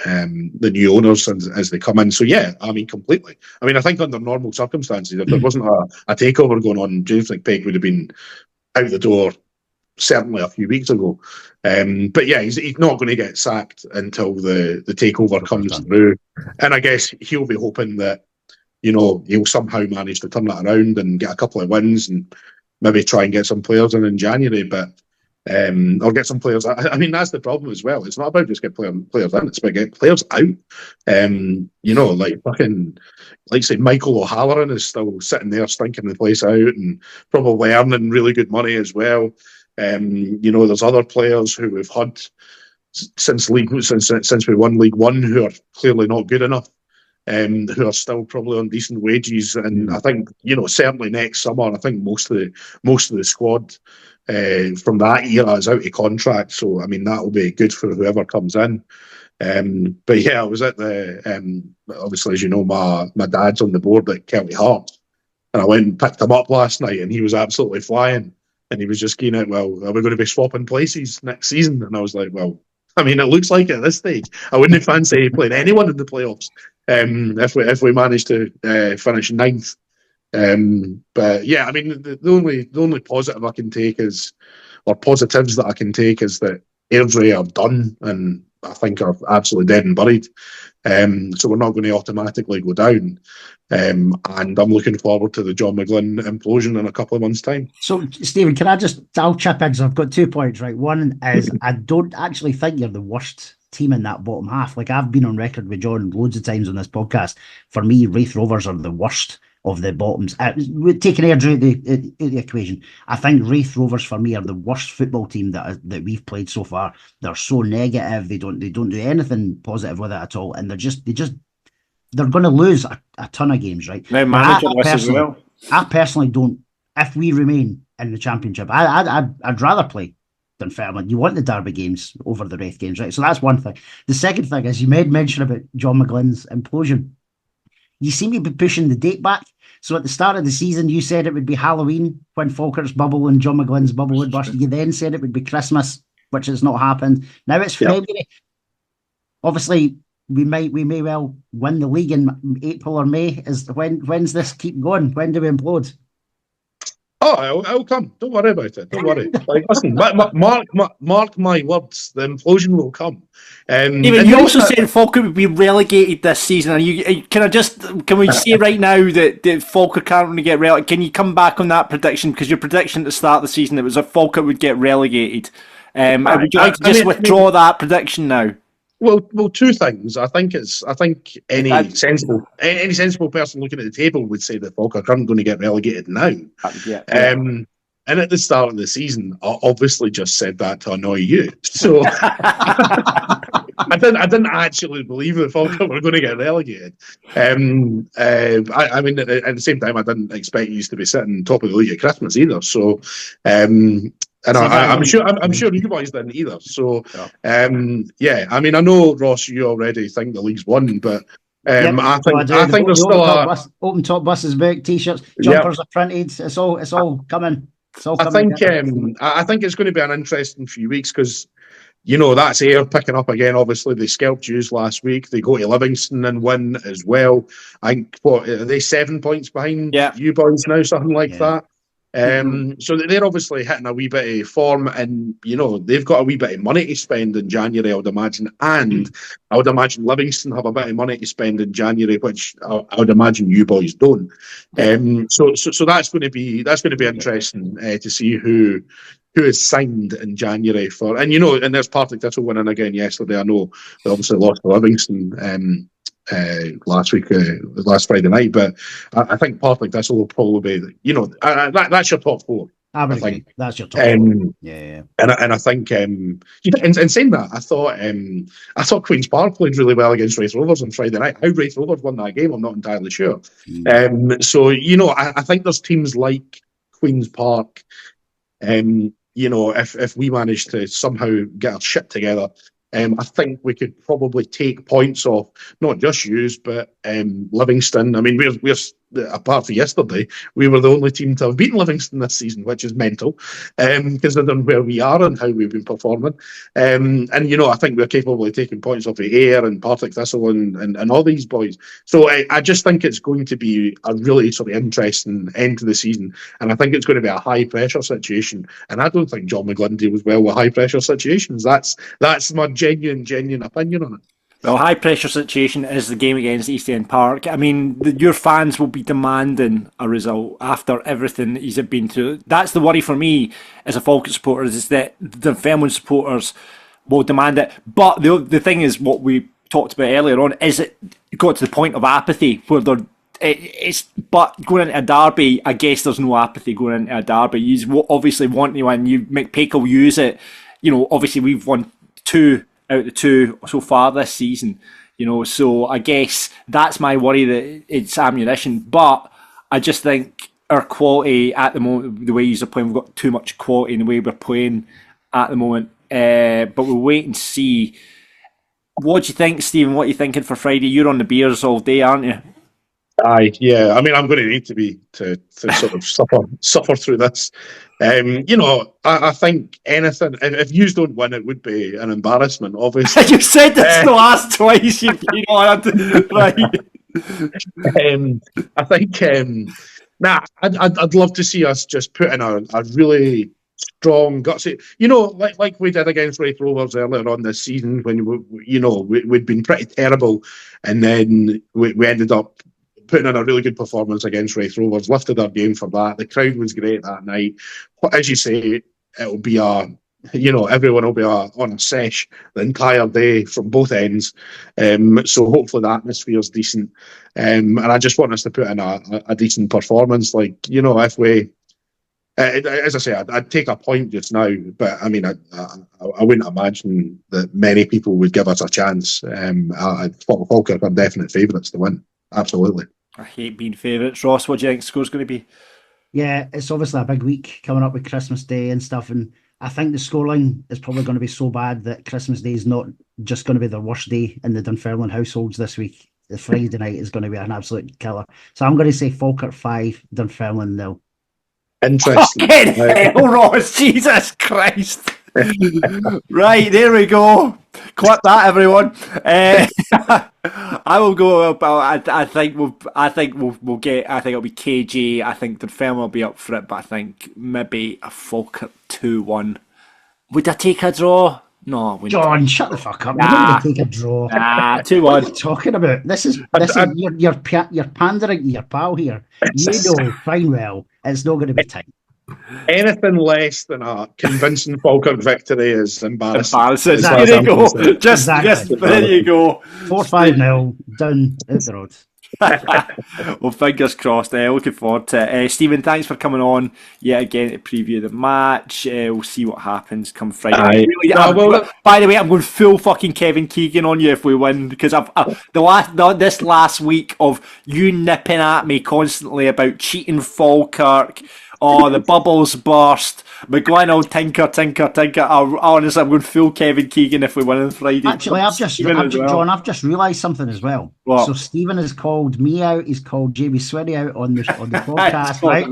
owners as they come in. So yeah, completely. I think under normal circumstances, if there wasn't a takeover going on, James McPake would have been out the door certainly a few weeks ago. But yeah, he's not going to get sacked until the takeover comes through. And I guess he'll be hoping that he'll somehow manage to turn that around and get a couple of wins and maybe try and get some players in January. But or get some players. I mean, that's the problem as well. It's not about just getting players in; it's about getting players out. Like fucking, like say Michael O'Halloran is still sitting there stinking the place out and probably earning really good money as well. There's other players who we've had since we won League One who are clearly not good enough. Who are still probably on decent wages, and I think certainly next summer, I think most of the squad from that era is out of contract. So I mean that'll be good for whoever comes in. But yeah, I was at the obviously, as you know, my dad's on the board at Kelty Hearts, and I went and picked him up last night, and he was absolutely flying, and he was just keen out. Well, are we going to be swapping places next season? And I was like, well, I mean, it looks like at this stage, I wouldn't fancy playing anyone in the playoffs. If we manage to finish ninth, but yeah, I mean the only positive I can take is, or positives that I can take is that Airdrie are done and I think are absolutely dead and buried. So we're not going to automatically go down. And I'm looking forward to the John McGlynn implosion in a couple of months' time.
So, Stephen, I'll chip in. So I've got 2 points, right? One is I don't actually think you're the worst team in that bottom half. Like, I've been on record with John loads of times on this podcast. For me, Wraith Rovers are the worst of the bottoms. Taking Airdrie out the equation, I think Wraith Rovers for me are the worst football team that we've played so far. They're so negative. They don't do anything positive with it at all, and they're going to lose a ton of games, right?
Now managing as well.
I personally don't. If we remain in the Championship, I'd rather play Dunfermline. You want the derby games over the Wraith games, right? So that's one thing. The second thing is you made mention about John McGlynn's implosion. You seem to be pushing the date back. So at the start of the season, you said it would be Halloween when Falkirk's bubble and John McGlynn's bubble would burst. You then said it would be Christmas, which has not happened. Now it's February. Obviously, we may well win the league in April or May. When's this keep going? When do we implode?
Oh, it'll come. Don't worry about it. Don't worry. Like, listen, mark my words. The implosion will come.
Even you also said Falkirk would be relegated this season. And can we say right now that Falkirk can't really get relegated? Can you come back on that prediction? Because your prediction at the start of the season, it was that Falkirk would get relegated. Would you like to withdraw that prediction now?
Well, two things. I think any sensible person looking at the table would say that Falkirk aren't going to get relegated now. And at the start of the season, I obviously just said that to annoy you. So I didn't actually believe that Falkirk were going to get relegated. I mean, at the same time, I didn't expect you to be sitting top of the league at Christmas either. So. And I'm sure you boys didn't either. So, I mean, I know, Ross, you already think the league's won, but I think there's still
open top buses, booked, t-shirts, jumpers are printed. It's all coming.
I think it's going to be an interesting few weeks because, that's Ayr picking up again. Obviously, they scalped Hughes last week. They go to Livingston and win as well. I think, are they 7 points behind you boys now, something like that? So they're obviously hitting a wee bit of form, and they've got a wee bit of money to spend in January, I would imagine, and I would imagine Livingston have a bit of money to spend in January, which I would imagine you boys don't. So that's going to be interesting to see who is signed in January for, and there's Partick Thistle winning again yesterday. I know they obviously lost to Livingston last Friday night, but I think Partick Thistle will probably be, that's your top four.
I think that's your top four. Yeah.
And I think, in saying that, I thought Queen's Park played really well against Wraith Rovers on Friday night. How Wraith Rovers won that game, I'm not entirely sure. So I think there's teams like Queen's Park, if we manage to somehow get our shit together. I think we could probably take points off not just Hughes, but Livingston. I mean, we're apart from yesterday, we were the only team to have beaten Livingston this season, which is mental, considering where we are and how we've been performing. And I think we're capable of taking points off the Ayr and Partick Thistle and all these boys. So I just think it's going to be a really sort of interesting end to the season, and I think it's going to be a high pressure situation. And I don't think John McGlynn deals well with high pressure situations. That's my genuine opinion on it.
Well, high pressure situation is the game against East End Park. I mean, your fans will be demanding a result after everything that he's been through. That's the worry for me as a Falkirk supporter, is that the Fairmont supporters will demand it. But the thing is, what we talked about earlier on, is it got to the point of apathy where but going into a derby, I guess there's no apathy going into a derby. You obviously want to win. McPake will use it. Obviously we've won 2 out of the 2 so far this season. So I guess that's my worry, that it's ammunition. But I just think our quality at the moment, the way you're playing, we've got too much quality in the way we're playing at the moment. But we'll wait and see. What do you think, Stephen? What are you thinking for Friday? You're on the beers all day, aren't you?
Aye, yeah. I mean, I'm going to need to sort of suffer through this. I think anything. If you don't win, it would be an embarrassment. Obviously,
you said this the last twice. Right.
I think. I'd love to see us just put in a really strong gutsy. Like we did against Wraith Rovers earlier on this season, when we'd been pretty terrible, and then we ended up putting in a really good performance against Wraith Rovers, lifted our game for that. The crowd was great that night. As you say, it'll be everyone will be on a sesh the entire day from both ends. So hopefully the atmosphere is decent. And I just want us to put in a decent performance. If we, as I say, I'd take a point just now, but I mean, I wouldn't imagine that many people would give us a chance. Falkirk are definite favourites to win. Absolutely.
I hate being favourites. Ross, what do you think the score's going to be?
Yeah, it's obviously a big week coming up with Christmas Day and stuff, and I think the scoreline is probably going to be so bad that Christmas Day is not just going to be the worst day in the Dunfermline households this week. The Friday night is going to be an absolute killer. So I'm going to say Falkirk 5, Dunfermline 0.
Interesting.
Fucking hell, Ross, Jesus Christ. Right, there we go. Clip that, everyone. I will go. I think it'll be KG. I think Dunfermline will be up for it, but I think maybe a Falkirk 2-1. Would I take a draw? No, I wouldn't.
John, shut the fuck up. You're not going to take a draw.
2-1.
What are you talking about? This is you're pandering to your pal here. You know fine well it's not going to be tight.
Anything less than a convincing Falkirk victory is embarrassing.
There you go. There you go.
4-5-0, done out the road.
Well, fingers crossed. Looking forward to it. Stephen, thanks for coming on yet again to preview the match. We'll see what happens come Friday. By the way, I'm going full fucking Kevin Keegan on you if we win, because this last week of you nipping at me constantly about cheating Falkirk. Oh, the bubbles burst. McGuinnell, tinker. Honestly, I'm going full Kevin Keegan if we win on Friday.
Actually, I've just realised something as well.
What?
So Stephen has called me out. He's called Jamie Swinney out on the podcast, right?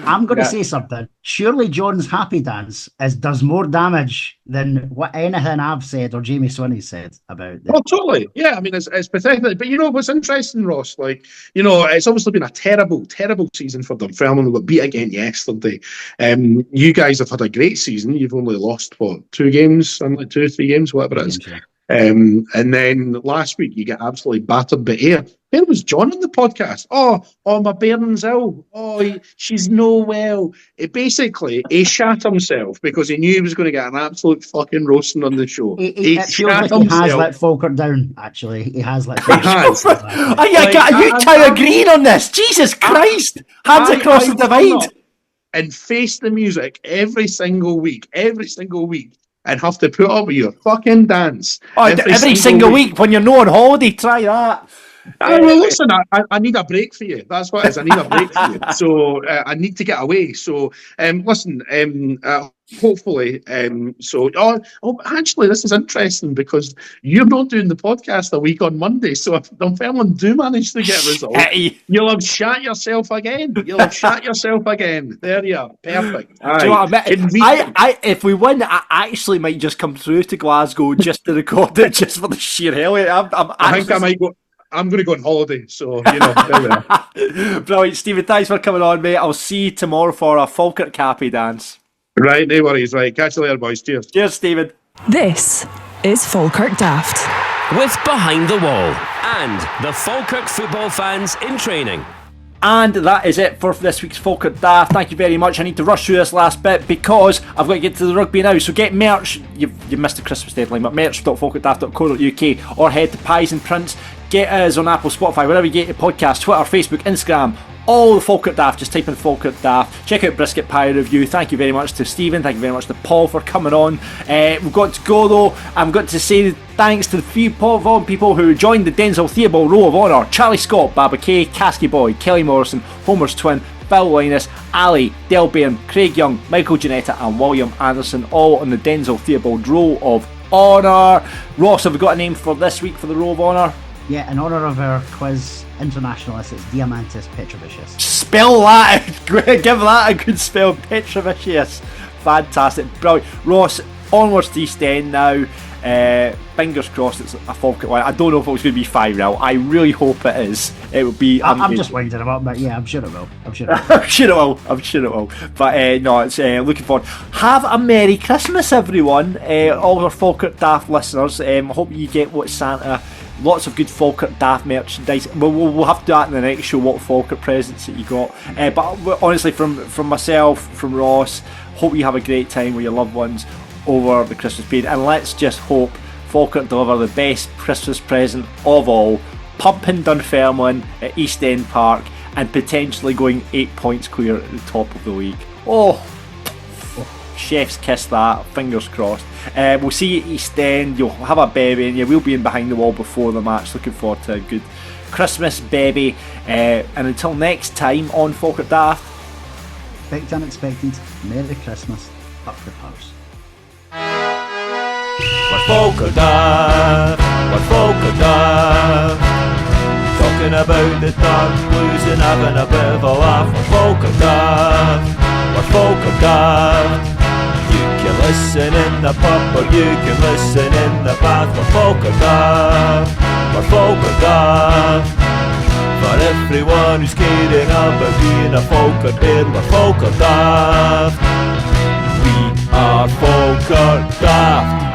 I'm going to say something. Surely John's happy dance does more damage than what anything I've said or Jamie Swinney said about this.
Oh, totally. Yeah, I mean, it's pathetic. But what's interesting, Ross? It's obviously been a terrible, terrible season for Dunfermline. We got beat again yesterday. You guys have had a great season. You've only lost, 2 games? 2 or 3 games, whatever it is. And then last week you get absolutely battered by Ayr. Where was John on the podcast? Oh, my bairn's ill. Oh, she's no well. He shat himself because he knew he was going to get an absolute fucking roasting on the show.
He has let Falkirk down, actually. He has let Falkirk down.
Are you two agreeing on this? Jesus Christ. Hands across the divide.
And face the music every single week, and have to put up with your fucking dance.
Every single week when you're not on holiday, try that.
Well, listen, I need a break for you. That's what it is. I need a break for you. So I need to get away. So listen, hopefully. Actually, this is interesting because you're not doing the podcast a week on Monday. So if Dunfermline do manage to get results, you'll have shat yourself again. There you are. Perfect.
Do you know what I mean? If we win, I actually might just come through to Glasgow just to record it, just for the sheer hell.
I think I might go. I'm going to go on holiday, so, there we are.
Brilliant. Stephen, thanks for coming on, mate. I'll see you tomorrow for a Falkirk Happy dance.
Right, no worries. Right, catch you later, boys. Cheers.
Cheers, Stephen.
This is Falkirk Daft.
with Behind the Wall and the Falkirk football fans in training.
And that is it for this week's Falkirk Daft. Thank you very much. I need to rush through this last bit because I've got to get to the rugby now. So get merch. You've missed the Christmas deadline, but merch.falkirkdaft.co.uk or head to Pies and Prints. Get us on Apple, Spotify, wherever you get your podcast, Twitter, Facebook, Instagram. All the Falkirk Daft, just type in Falkirk Daft. Check out Brisket Pie Review. Thank you very much to Stephen. Thank you very much to Paul for coming on. We've got to go though. I've got to say thanks to the few people who joined the Denzel Theobald Row of Honour: Charlie Scott, Baba Kay, Casky Boy, Kelly Morrison, Homer's Twin, Phil Linus, Ali, Del Bairn, Craig Young, Michael Janetta and William Anderson, all on the Denzel Theobald Row of Honour. Ross, have we got a name for this week for the Row of Honour?
Yeah, in honour of our quiz internationalist, it's Diamantis Petrovicius.
Spell that out. Give that a good spell. Petrovicius. Fantastic. Brilliant. Ross, onwards to East End now. Fingers crossed it's a Falkirk one. I don't know if it was going to be 5-0. I really hope it is. It will be.
I'm just winding him up, but yeah, I'm sure it will.
I'm sure it will. But no, it's looking forward. Have a Merry Christmas, everyone. All our Falkirk Daft listeners. Hope you get what Santa. Lots of good Falkirk Daft merchandise. We'll have to do that in the next show, what Falkirk presents that you got. But honestly, from myself, from Ross, hope you have a great time with your loved ones over the Christmas period. And let's just hope Falkirk deliver the best Christmas present of all, pumping Dunfermline at East End Park and potentially going 8 points clear at the top of the league. Oh, chef's kiss that, fingers crossed. We'll see you at East End. You'll have a baby and you will be in Behind the Wall before the match. Looking forward to a good Christmas baby. And until next time on Falkirk Daft,
expect unexpected. Merry Christmas. Up the purse.
We're Falkirk Daft, we're Falkirk Daft, talking about the dark blues and having a bit of a laugh. We're Falkirk Daft, we're Falkirk Daft. You can listen in the pub or you can listen in the bath. We're Falkirk Daft, we're Falkirk Daft. For everyone who's caring about being a Falkirk Bairn, we're Falkirk Daft. We are Falkirk Daft.